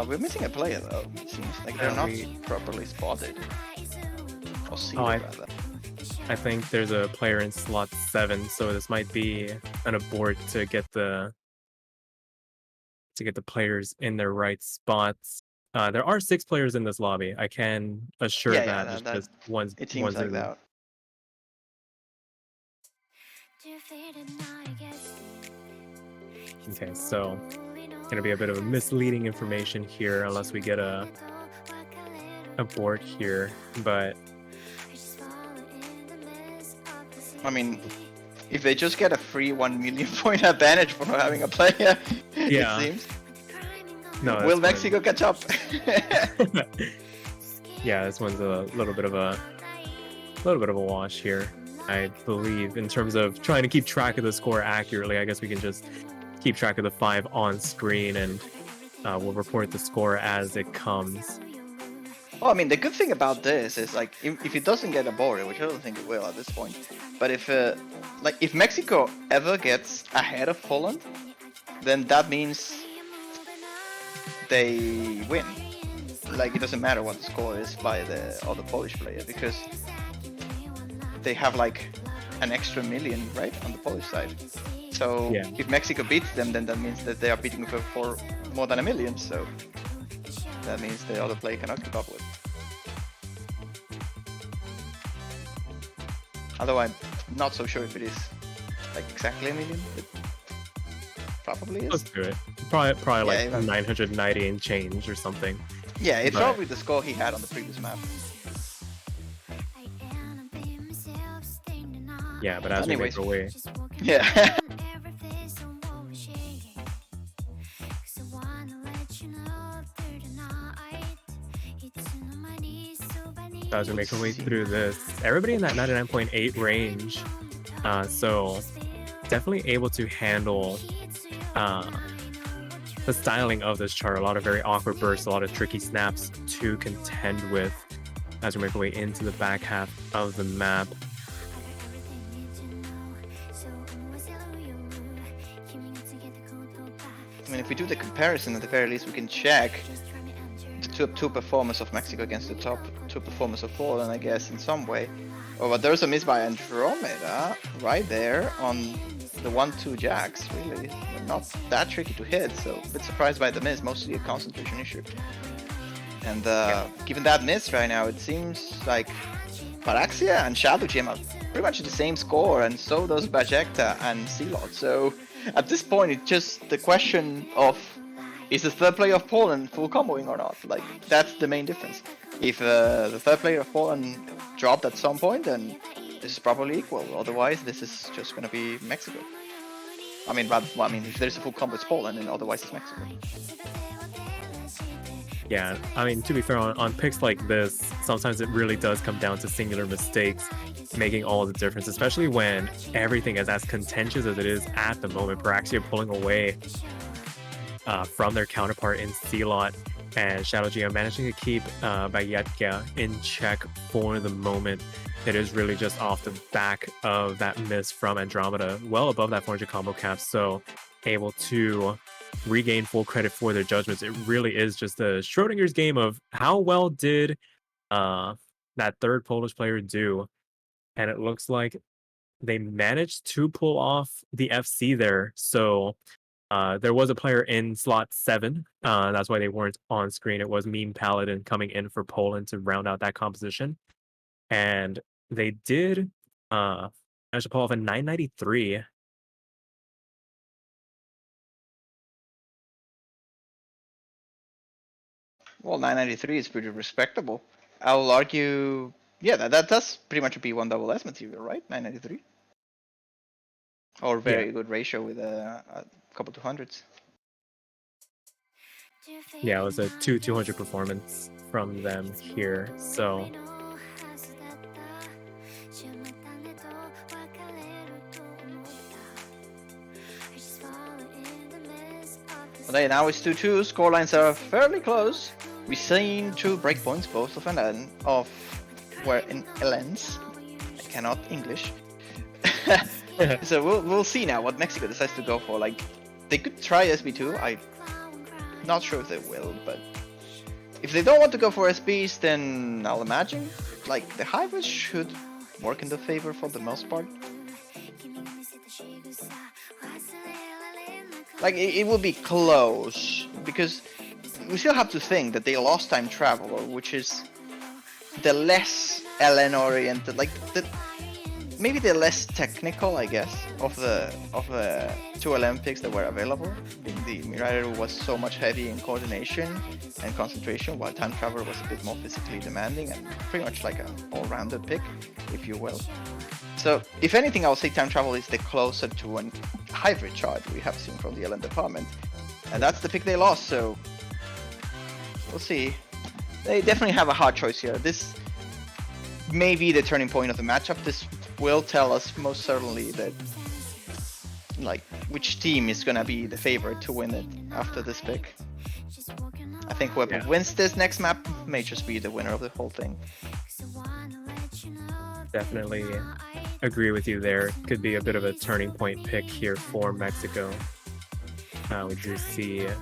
[SPEAKER 3] We're missing a player though. It seems like they're not properly spotted. Or seen rather.
[SPEAKER 2] I think there's a player in slot 7, so this might be an abort to get the players in their right spots. There are 6 players in this lobby. I can assure that. It's just one's
[SPEAKER 3] it seems like
[SPEAKER 2] in.
[SPEAKER 3] that.
[SPEAKER 2] Okay, so gonna be a bit of a misleading information here unless we get a board here, but
[SPEAKER 3] I mean, if they just get a free 1 million point advantage for not having a player,
[SPEAKER 2] yeah.
[SPEAKER 3] It seems.
[SPEAKER 2] No,
[SPEAKER 3] will Mexico catch up?
[SPEAKER 2] Yeah, this one's a little bit of a wash here, I believe, in terms of trying to keep track of the score accurately. I guess we can just keep track of the 5 on screen and We'll report the score as it comes.
[SPEAKER 3] Well, I mean, the good thing about this is like if it doesn't get aborted, which I don't think it will at this point, but if Mexico ever gets ahead of Poland, then that means they win. Like it doesn't matter what the score is by the other Polish player because they have like an extra million, right, on the Polish side. So
[SPEAKER 2] Yeah.
[SPEAKER 3] if Mexico beats them, then that means that they are beating for more than 1 million. So that means the other player cannot keep up with. Although I'm not so sure if it is like exactly 1 million. It probably is.
[SPEAKER 2] Let's do it. Probably like
[SPEAKER 3] even-
[SPEAKER 2] 990 and change or something.
[SPEAKER 3] Yeah, it's
[SPEAKER 2] Right.
[SPEAKER 3] probably the score he had on the previous map.
[SPEAKER 2] Yeah, but as
[SPEAKER 3] Anyways.
[SPEAKER 2] we make our way,
[SPEAKER 3] Yeah.
[SPEAKER 2] as we make our way through this, everybody in that 99.8 range, so definitely able to handle the styling of this chart. A lot of very awkward bursts, a lot of tricky snaps to contend with as we make our way into the back half of the map.
[SPEAKER 3] I mean, if we do the comparison, at the very least, we can check the top two performers of Mexico against the top two performers of Poland, I guess, in some way. Oh, but there's a miss by Andromeda right there on the 1-2 jacks, really. They're not that tricky to hit, so a bit surprised by the miss, mostly a concentration issue. And given that miss right now, it seems like Paraxia and Shadow Gem have pretty much the same score, and so does Bajecta and Celot. So at this point, it's just the question of, is the third player of Poland full comboing or not? Like, that's the main difference. If the third player of Poland dropped at some point, then this is probably equal. Otherwise, this is just going to be Mexico. I mean, if there's a full combo, it's Poland, and otherwise it's Mexico.
[SPEAKER 2] Yeah, I mean, to be fair, on picks like this, sometimes it really does come down to singular mistakes making all the difference, especially when everything is as contentious as it is at the moment. Paraxia pulling away from their counterpart in Celot, and Shadow Geo managing to keep Bayetka in check for the moment. It is really just off the back of that miss from Andromeda, well above that 400 combo cap, so able to regain full credit for their judgments. It really is just a Schrodinger's game of how well did that third Polish player do, and it looks like they managed to pull off the FC there. So there was a player in slot 7. That's why they weren't on screen. It was Meme Paladin coming in for Poland to round out that composition. And they did manage to pull off a 993.
[SPEAKER 3] Well, 993 is pretty respectable. I will argue, yeah, that's pretty much a P1 double S material, right? 993. Or very good ratio with a couple 200s.
[SPEAKER 2] Yeah, it was a 200 performance from them here. So
[SPEAKER 3] Okay, now it's 2-2. Scorelines are fairly close. We've seen 2 breakpoints, both of were in LNs. I cannot English. So we'll see now what Mexico decides to go for. Like, they could try SB2. I'm not sure if they will, but if they don't want to go for SBs, then I'll imagine like the hybrid should work in the favor for the most part. Like, it will be close, because we still have to think that they lost time travel, which is the less LN oriented, like maybe the less technical, I guess, of the 2 LN picks that were available. The Mirairu was so much heavy in coordination and concentration, while time travel was a bit more physically demanding and pretty much like an all-rounded pick, if you will. So, if anything, I would say time travel is the closer to an hybrid chart we have seen from the LN department. And that's the pick they lost, so we'll see. They definitely have a hard choice here. This may be the turning point of the matchup. This will tell us most certainly that, like, which team is gonna be the favorite to win it after this pick. I think whoever
[SPEAKER 2] Yeah.
[SPEAKER 3] wins this next map may just be the winner of the whole thing.
[SPEAKER 2] Definitely agree with you there. Could be a bit of a turning point pick here for Mexico. We do see a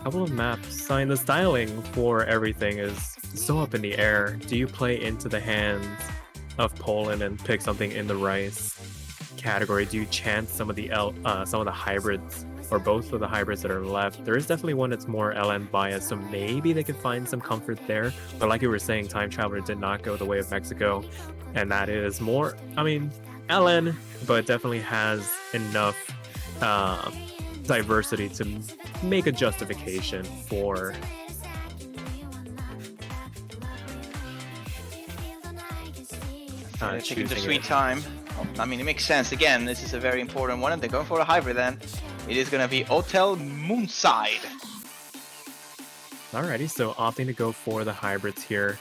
[SPEAKER 2] couple of maps. I mean, the styling for everything is so up in the air. Do you play into the hands of Poland and pick something in the rice category? Do you chance some of the hybrids, or both of the hybrids that are left? There is definitely one that's more LN biased, so maybe they could find some comfort there. But like you were saying, Time Traveler did not go the way of Mexico, and that is more, I mean, LN, but definitely has enough diversity to make a justification for
[SPEAKER 3] Taking the
[SPEAKER 2] choosing
[SPEAKER 3] sweet
[SPEAKER 2] it.
[SPEAKER 3] time. I mean, it makes sense. Again, this is a very important one, and they're going for a hybrid then. It is going to be Hotel Moonside.
[SPEAKER 2] Alrighty, so opting to go for the hybrids here.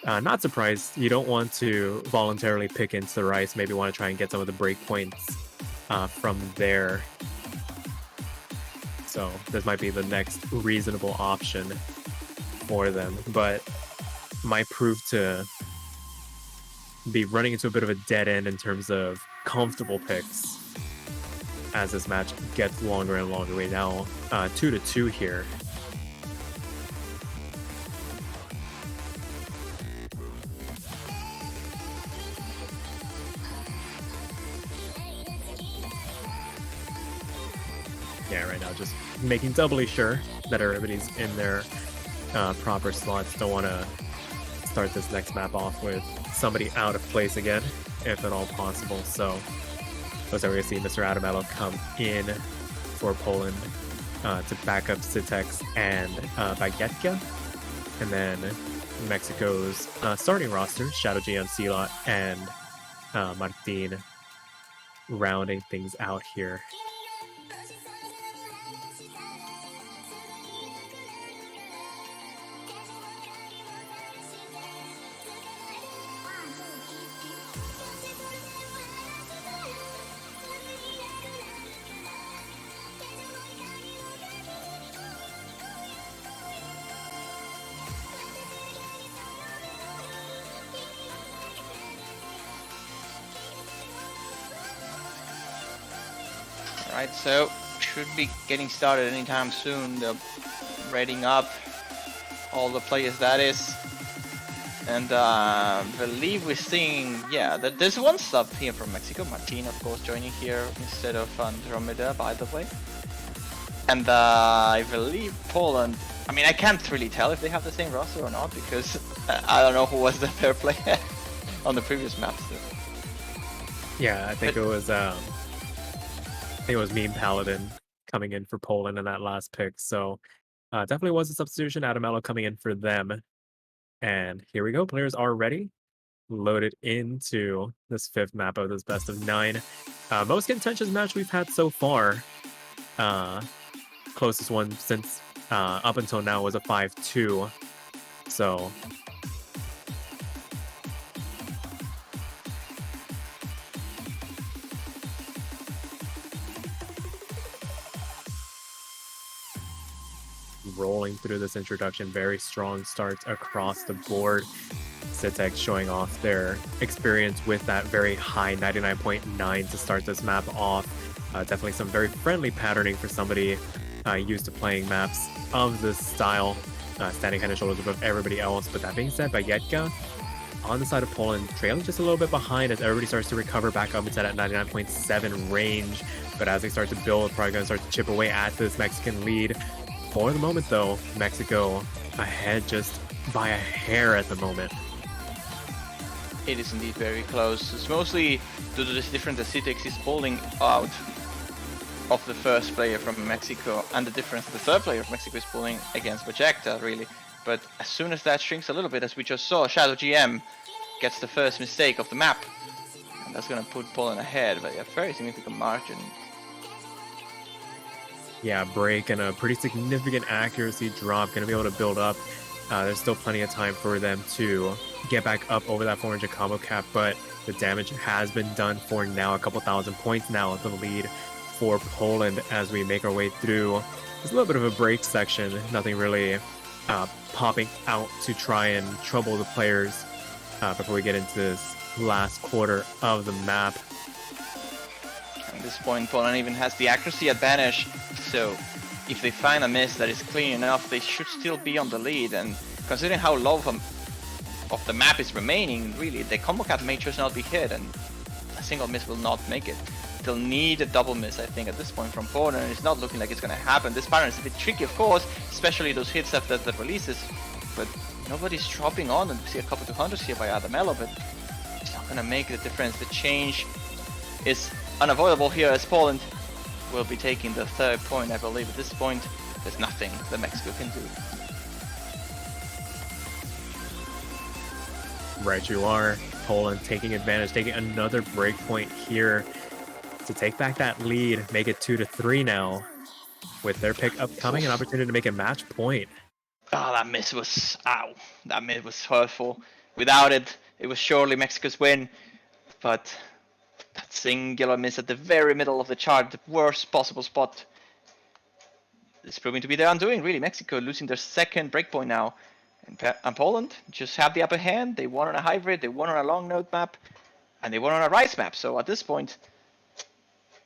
[SPEAKER 2] Not surprised. You don't want to voluntarily pick into the rice. Maybe want to try and get some of the breakpoints from there. So this might be the next reasonable option for them, but might prove to be running into a bit of a dead end in terms of comfortable picks as this match gets longer and longer. Right now, 2-2 here. Yeah, right now just making doubly sure that everybody's in their proper slots. Don't want to start this next map off with somebody out of place again, if at all possible. So looks like we're going to see Mr. Adamello come in for Poland to back up Citex and Bagietka. And then Mexico's starting roster, Shadow GM, Celot, and Martin rounding things out here.
[SPEAKER 3] Right, so should be getting started anytime soon. They're rating up all the players, that is. And believe we're seeing, yeah, there's one sub here from Mexico. Martin, of course, joining here instead of Andromeda, by the way. And I believe Poland, I mean, I can't really tell if they have the same roster or not, because I don't know who was the fair player on the previous maps.
[SPEAKER 2] Yeah, I think it was Meme Paladin coming in for Poland in that last pick. So definitely was a substitution. Adamello coming in for them. And here we go. Players are ready. Loaded into this fifth map of this best of 9. Most contentious match we've had so far. Closest one since up until now was a 5-2. So rolling through this introduction, very strong starts across the board. Citex showing off their experience with that very high 99.9 to start this map off. Definitely some very friendly patterning for somebody used to playing maps of this style, standing kind of shoulders above everybody else. But that being said, Bagietka on the side of Poland, trailing just a little bit behind as everybody starts to recover back up into that 99.7 range. But as they start to build, probably going to start to chip away at this Mexican lead. For the moment, though, Mexico ahead just by a hair at the moment.
[SPEAKER 3] It is indeed very close. It's mostly due to this difference that Citex is pulling out of the first player from Mexico, and the difference the third player of Mexico is pulling against Bagietka, really. But as soon as that shrinks a little bit, as we just saw, Shadow GM gets the first mistake of the map, and that's going to put Poland ahead by a very significant margin.
[SPEAKER 2] Yeah, break and a pretty significant accuracy drop. Going to be able to build up. There's still plenty of time for them to get back up over that 400 combo cap, but the damage has been done for now. A couple thousand points now of the lead for Poland as we make our way through. There's a little bit of a break section, nothing really popping out to try and trouble the players before we get into this last quarter of the map.
[SPEAKER 3] At this point, Poland even has the accuracy advantage, so if they find a miss that is clean enough, they should still be on the lead. And considering how low of the map is remaining, really, the combo cap may just not be hit, and a single miss will not make it. They'll need a double miss, I think, at this point from Poland, and it's not looking like it's going to happen. This pattern is a bit tricky, of course, especially those hits after the releases, but nobody's dropping on, and we see a couple 200s here by Adamello, but it's not going to make the difference. The change is unavoidable here as Poland will be taking the third point, I believe. At this point, there's nothing that Mexico can do.
[SPEAKER 2] Right, you are. Poland taking advantage, taking another break point here to take back that lead, make it 2-3 now. With their pick upcoming, an opportunity to make a match point.
[SPEAKER 3] Oh, that miss was, ow, that miss was hurtful. Without it, it was surely Mexico's win, but that singular miss at the very middle of the chart, the worst possible spot, is proving to be their undoing, really. Mexico losing their second breakpoint now. And Poland just have the upper hand. They won on a hybrid, they won on a long node map, and they won on a rice map. So at this point,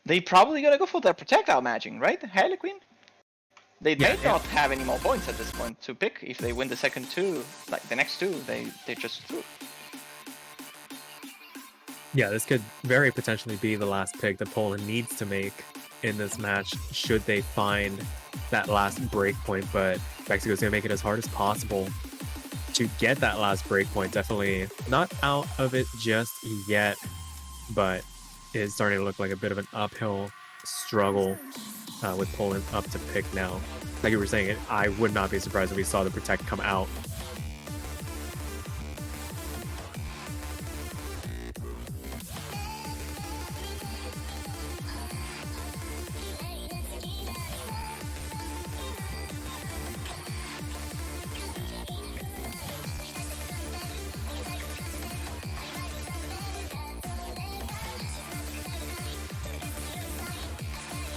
[SPEAKER 3] they probably gonna go for their protect out matching, right? Harlequin? They may not have any more points at this point to pick. If they win the second two, like the next two, they just threw.
[SPEAKER 2] Yeah, this could very potentially be the last pick that Poland needs to make in this match should they find that last break point, but Mexico's gonna make it as hard as possible to get that last break point. Definitely not out of it just yet, but it's starting to look like a bit of an uphill struggle with Poland up to pick now. Like you were saying, I would not be surprised if we saw the protect come out.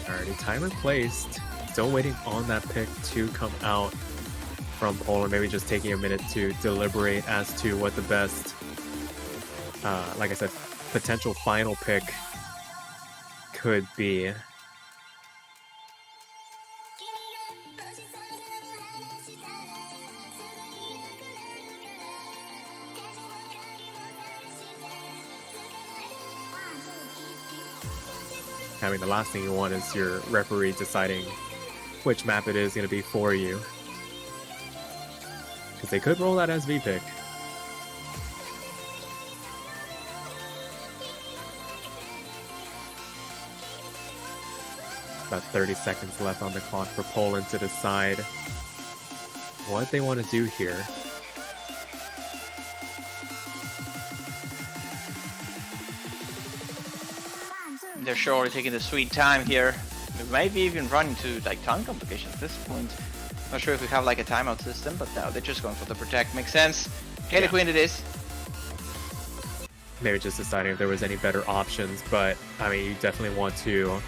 [SPEAKER 2] Alrighty, timer placed. Still waiting on that pick to come out from Poland. Maybe just taking a minute to deliberate as to what the best, like I said, potential final pick could be. I mean, the last thing you want is your referee deciding which map it is going to be for you. Because they could roll that SV pick. About 30 seconds left on the clock for Poland to decide what they want to do here.
[SPEAKER 3] They're surely taking the sweet time here. We might be even running to like ton complications at this point. Not sure if we have like a timeout system, but no, they're just going for the protect. Makes sense. Get it, it is.
[SPEAKER 2] Maybe just deciding if there was any better options, but I mean, you definitely want to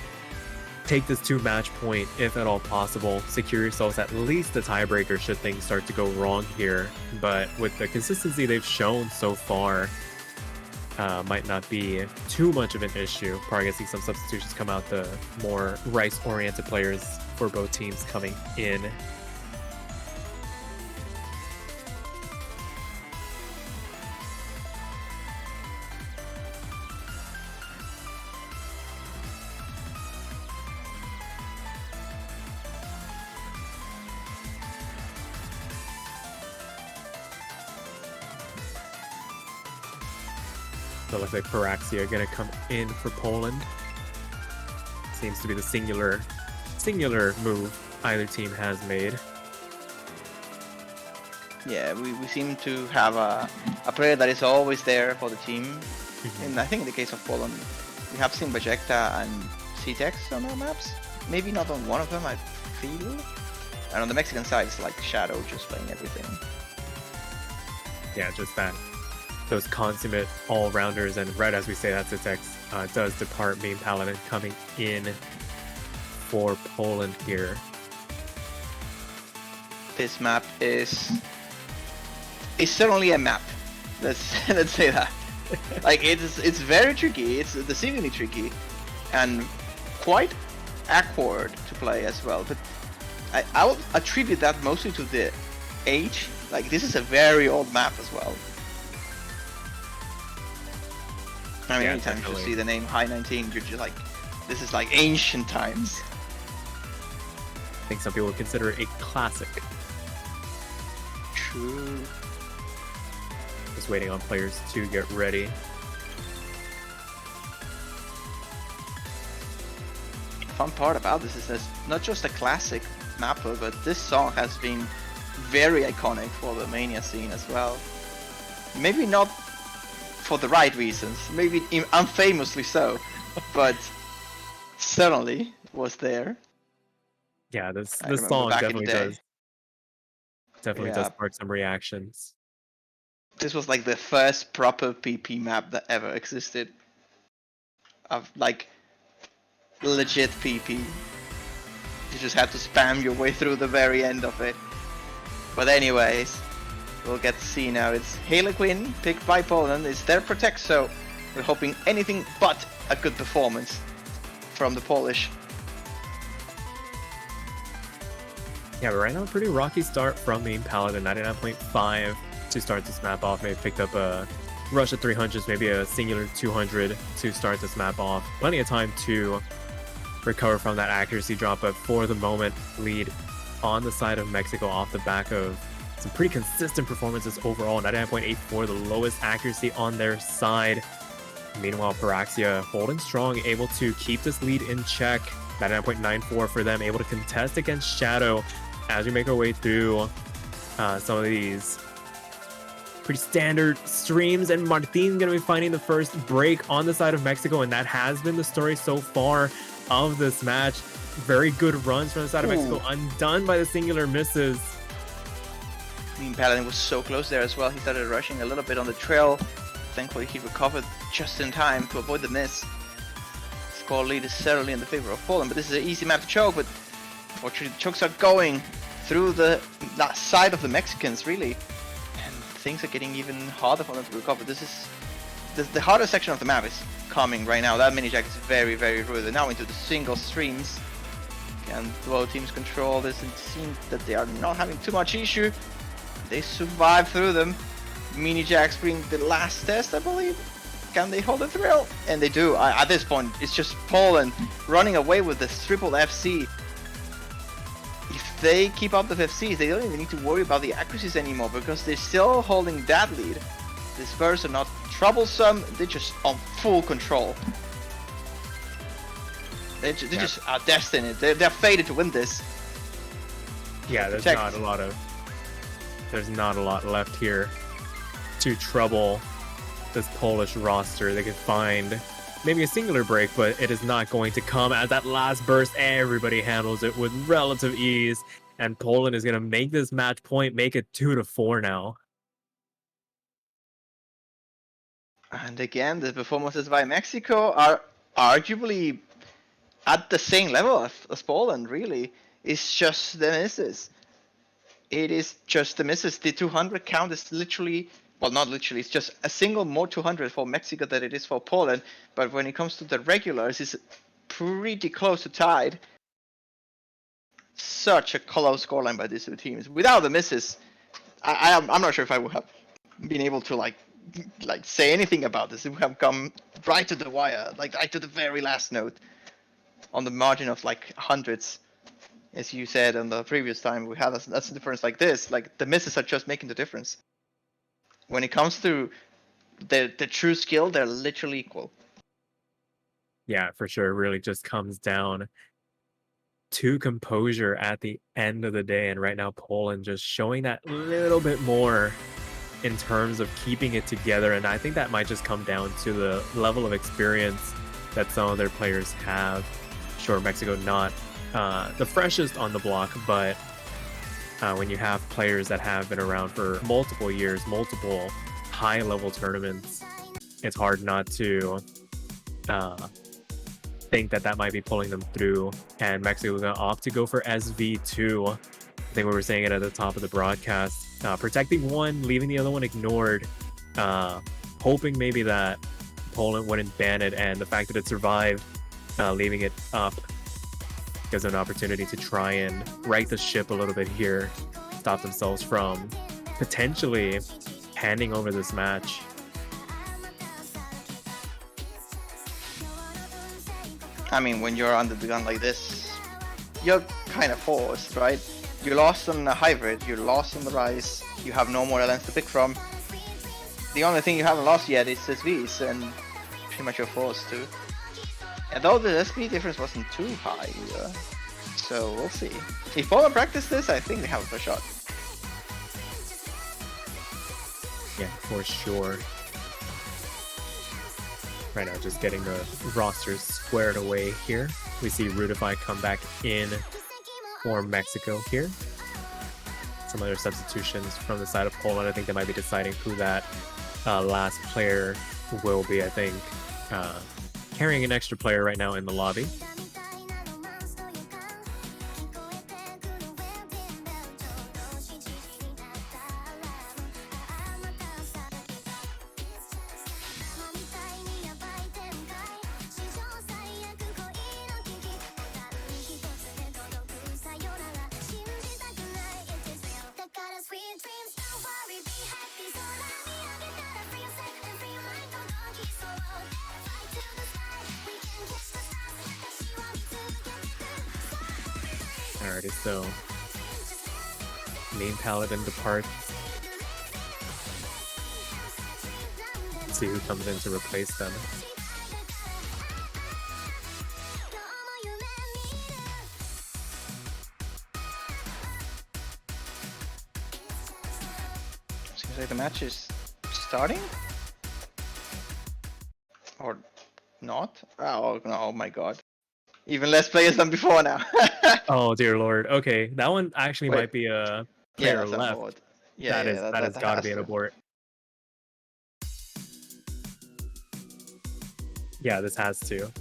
[SPEAKER 2] take this to match point if at all possible. Secure yourselves at least a tiebreaker should things start to go wrong here. But with the consistency they've shown so far, might not be too much of an issue. Probably gonna see some substitutions come out, the more rice-oriented players for both teams coming in. So it looks like Paraxia gonna come in for Poland. Seems to be the singular move either team has made.
[SPEAKER 3] Yeah, we seem to have a player that is always there for the team. And I think in the case of Poland, we have seen Bajekta and CTEX on our maps. Maybe not on one of them, I feel. And on the Mexican side, it's like Shadow just playing everything.
[SPEAKER 2] Yeah, just that. Those consummate all-rounders, and right as we say that, CTEX does depart, main paladin coming in for Poland here.
[SPEAKER 3] This map is certainly a map. Let's say that. Like it's very tricky. It's deceivingly tricky, and quite awkward to play as well. But I will attribute that mostly to the age. Like this is a very old map as well. I mean, anytime you see the name High 19, you're just like, this is like ancient times.
[SPEAKER 2] I think some people would consider it a classic.
[SPEAKER 3] True.
[SPEAKER 2] Just waiting on players to get ready.
[SPEAKER 3] Fun part about this is it's not just a classic mapper, but this song has been very iconic for the Mania scene as well. Maybe not for the right reasons, maybe unfamously so, but certainly was there.
[SPEAKER 2] Yeah, this song definitely does
[SPEAKER 3] Yeah.
[SPEAKER 2] spark some reactions.
[SPEAKER 3] This was like the first proper PP map that ever existed. Of like legit PP. You just had to spam your way through the very end of it. But anyways, we'll get to see now. It's Harlequin picked by Poland. It's their Protect, so we're hoping anything but a good performance from the Polish.
[SPEAKER 2] Yeah, but right now, a pretty rocky start from Main Paladin, 99.5 to start this map off. Maybe picked up a rush at 300s, maybe a singular 200 to start this map off. Plenty of time to recover from that accuracy drop, but for the moment, lead on the side of Mexico off the back of some pretty consistent performances overall. 99.84, the lowest accuracy on their side. Meanwhile, Paraxia holding strong, able to keep this lead in check. 99.94 for them, able to contest against Shadow as we make our way through some of these pretty standard streams. And Martin's going to be finding the first break on the side of Mexico, and that has been the story so far of this match. Very good runs from the side of Mexico, undone by the singular misses.
[SPEAKER 3] Mean Paladin was so close there as well. He started rushing a little bit on the trail. Thankfully, he recovered just in time to avoid the miss. Score lead is certainly in the favor of Poland, but this is an easy map to choke. But fortunately, the chokes are going through that side of the Mexicans, really, and things are getting even harder for them to recover. This is the hardest section of the map is coming right now. That mini jack is very, very rude. They're now into the single streams. And both teams control this, and it seems that they are not having too much issue. They survive through them. Mini jacks bring the last test, I believe. Can they hold the thrill? And they do. At this point, it's just Poland running away with this triple FC. If they keep up the FCs, they don't even need to worry about the accuracies anymore, because they're still holding that lead. The Spurs are not troublesome, they're just on full control. They just are destined. They're fated to win this.
[SPEAKER 2] Yeah, there's not a lot left here to trouble this Polish roster. They can find maybe a singular break, but it is not going to come. At that last burst, everybody handles it with relative ease, and Poland is going to make this match point, make it 2-4 now.
[SPEAKER 3] And again, the performances by Mexico are arguably at the same level as Poland, really. It's just the misses. It is just the misses. The 200 count is literally, well, not literally, it's just a single more 200 for Mexico than it is for Poland. But when it comes to the regulars, it's pretty close to tied. Such a close scoreline by these two teams. Without the misses, I'm not sure if I would have been able to like say anything about this. It would have come right to the wire, like right to the very last note, on the margin of like hundreds. As you said on the previous time, we had that's the difference like this. Like the misses are just making the difference. When it comes to the true skill, they're literally equal.
[SPEAKER 2] Yeah, for sure. It really just comes down to composure at the end of the day. And right now, Poland just showing that little bit more in terms of keeping it together. And I think that might just come down to the level of experience that some of their players have. Sure, Mexico not the freshest on the block, but when you have players that have been around for multiple years, multiple high-level tournaments, it's hard not to think that might be pulling them through, and Mexico is going to opt to go for SV2. I think we were saying it at the top of the broadcast. Protecting one, leaving the other one ignored, hoping maybe that Poland wouldn't ban it, and the fact that it survived, leaving it up gives them an opportunity to try and right the ship a little bit here, stop themselves from potentially handing over this match.
[SPEAKER 3] I mean, when you're under the gun like this, you're kind of forced, right? You lost on the hybrid, you lost on the rise, you have no more LNs to pick from. The only thing you haven't lost yet is SVs, and pretty much you're forced to. And though the SP difference wasn't too high either, so we'll see. If Poland practice this, I think they have a shot.
[SPEAKER 2] Yeah, for sure. Right now, just getting the rosters squared away here. We see Rudify come back in for Mexico here. Some other substitutions from the side of Poland. I think they might be deciding who that last player will be. I think carrying an extra player right now in the lobby. Alrighty, so main paladin departs. Let's see who comes in to replace them.
[SPEAKER 3] Seems like the match is starting? Or not? Oh no, oh my god. Even less players than before now.
[SPEAKER 2] Oh dear lord. Okay, that one actually might be a player left.
[SPEAKER 3] Yeah,
[SPEAKER 2] that has got to be an abort. Yeah, this has to.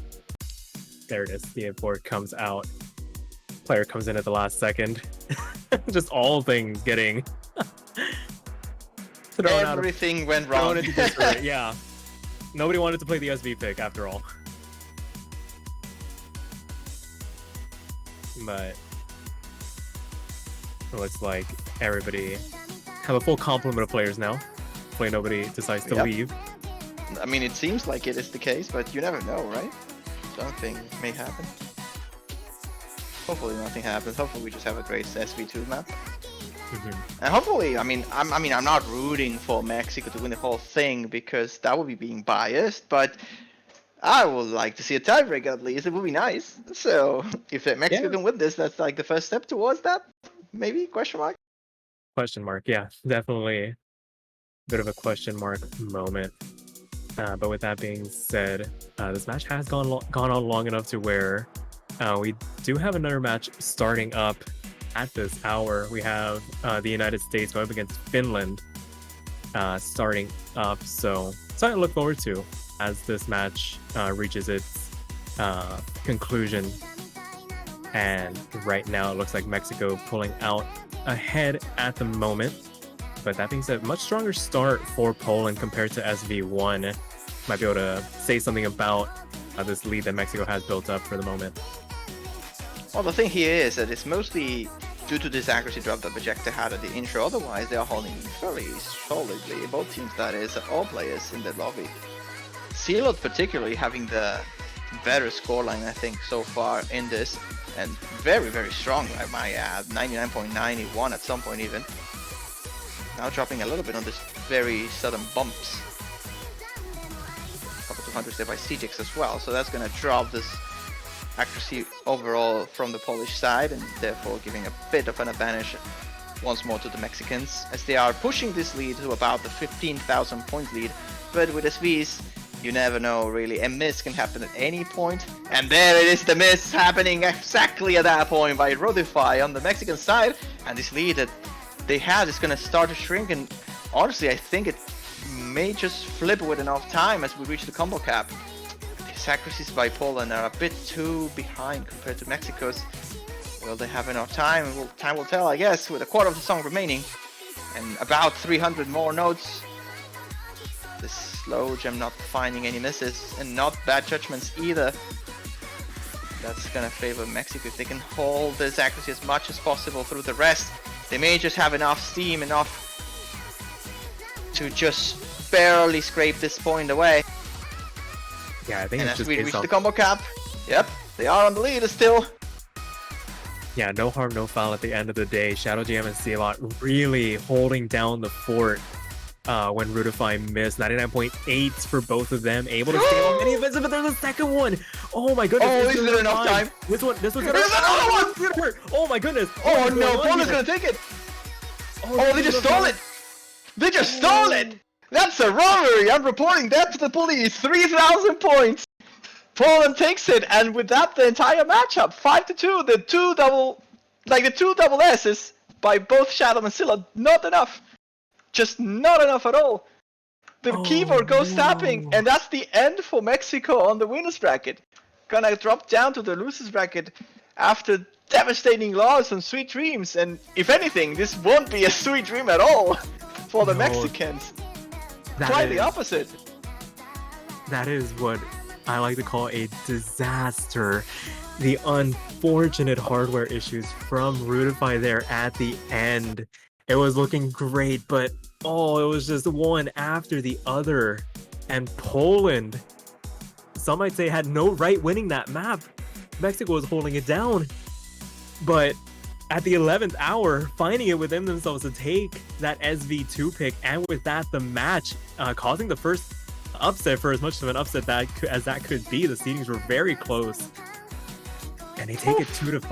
[SPEAKER 2] There it is. The abort comes out. Player comes in at the last second. Just all things getting thrown out.
[SPEAKER 3] Everything went wrong.
[SPEAKER 2] Yeah. Nobody wanted to play the SV pick after all. But it looks like everybody have a full complement of players now. Hopefully nobody decides to leave.
[SPEAKER 3] I mean, it seems like it is the case, but you never know, right? Something may happen. Hopefully nothing happens. Hopefully we just have a great SV2 map. And hopefully, I mean, I'm not rooting for Mexico to win the whole thing because that would be being biased, but I would like to see a tiebreak at least. It would be nice. So if Mexico can win this, that's like the first step towards that. Maybe? Question mark?
[SPEAKER 2] Question mark. Yeah, definitely a bit of a question mark moment. But with that being said, this match has gone on long enough to where we do have another match starting up at this hour. We have the United States going up against Finland starting up. So something to look forward to as this match reaches its conclusion. And right now it looks like Mexico pulling out ahead at the moment. But that being said, much stronger start for Poland compared to SV1. Might be able to say something about this lead that Mexico has built up for the moment.
[SPEAKER 3] Well, the thing here is that it's mostly due to this accuracy drop that Projector had at the intro. Otherwise, they are holding fairly solidly. Both teams, that is, all players in the lobby. Sealot particularly having the better scoreline, I think, so far in this. And very, very strong, I might add. 99.91 at some point even. Now dropping a little bit on this very sudden bumps. A couple 200s there by CJX as well. So that's going to drop this accuracy overall from the Polish side, and therefore giving a bit of an advantage once more to the Mexicans, as they are pushing this lead to about the 15,000 point lead. But with SVs, you never know really. A miss can happen at any point, and there it is, the miss happening exactly at that point by Rodify on the Mexican side, and this lead that they had is going to start to shrink. And honestly, I think it may just flip with enough time as we reach the combo cap. these accuracies by Poland are a bit too behind compared to Mexico's. Will they have enough time? Well, time will tell, I guess, with a quarter of the song remaining. And about 300 more notes. The slow gem not finding any misses, and not bad judgments either. That's gonna favor Mexico. If they can hold this accuracy as much as possible through the rest, they may just have enough steam, enough to just barely scrape this point away.
[SPEAKER 2] Yeah, I think
[SPEAKER 3] And
[SPEAKER 2] it's
[SPEAKER 3] as
[SPEAKER 2] just
[SPEAKER 3] we
[SPEAKER 2] based
[SPEAKER 3] reach
[SPEAKER 2] off.
[SPEAKER 3] the combo cap, yep, they are on the lead still.
[SPEAKER 2] Yeah, no harm, no foul at the end of the day. Shadow Jam and Sealot really holding down the fort when Rudify missed. 99.8 for both of them, able to stay on many events, but there's a second one. Oh my goodness.
[SPEAKER 3] Oh,
[SPEAKER 2] it's
[SPEAKER 3] is
[SPEAKER 2] gonna
[SPEAKER 3] there enough
[SPEAKER 2] revive.
[SPEAKER 3] time?
[SPEAKER 2] This one's gonna
[SPEAKER 3] There's another one!
[SPEAKER 2] it's gonna hurt. Oh my goodness.
[SPEAKER 3] Oh
[SPEAKER 2] What's
[SPEAKER 3] no,
[SPEAKER 2] going on
[SPEAKER 3] Poland's
[SPEAKER 2] here?
[SPEAKER 3] gonna take it!
[SPEAKER 2] Oh,
[SPEAKER 3] Oh, they just stole it! They just stole it! That's a robbery! I'm reporting that to the police! 3,000 points! Poland takes it, and with that, the entire matchup, 5-2. The two double S's by both Shadow and Scylla, not enough. Just not enough at all. The keyboard goes tapping, and that's the end for Mexico on the winners bracket. Gonna drop down to the losers bracket after devastating loss and sweet dreams. And if anything, this won't be a sweet dream at all for the Mexicans. Quite the opposite.
[SPEAKER 2] That is what I like to call a disaster. The unfortunate hardware issues from Rudify there at the end. It was looking great, but oh, it was just one after the other. And Poland, some might say, had no right winning that map. Mexico was holding it down. But at the 11th hour, finding it within themselves to take that SV2 pick, and with that, the match, causing the first upset for as much of an upset as that could be. The seedings were very close. And they take it 2-5.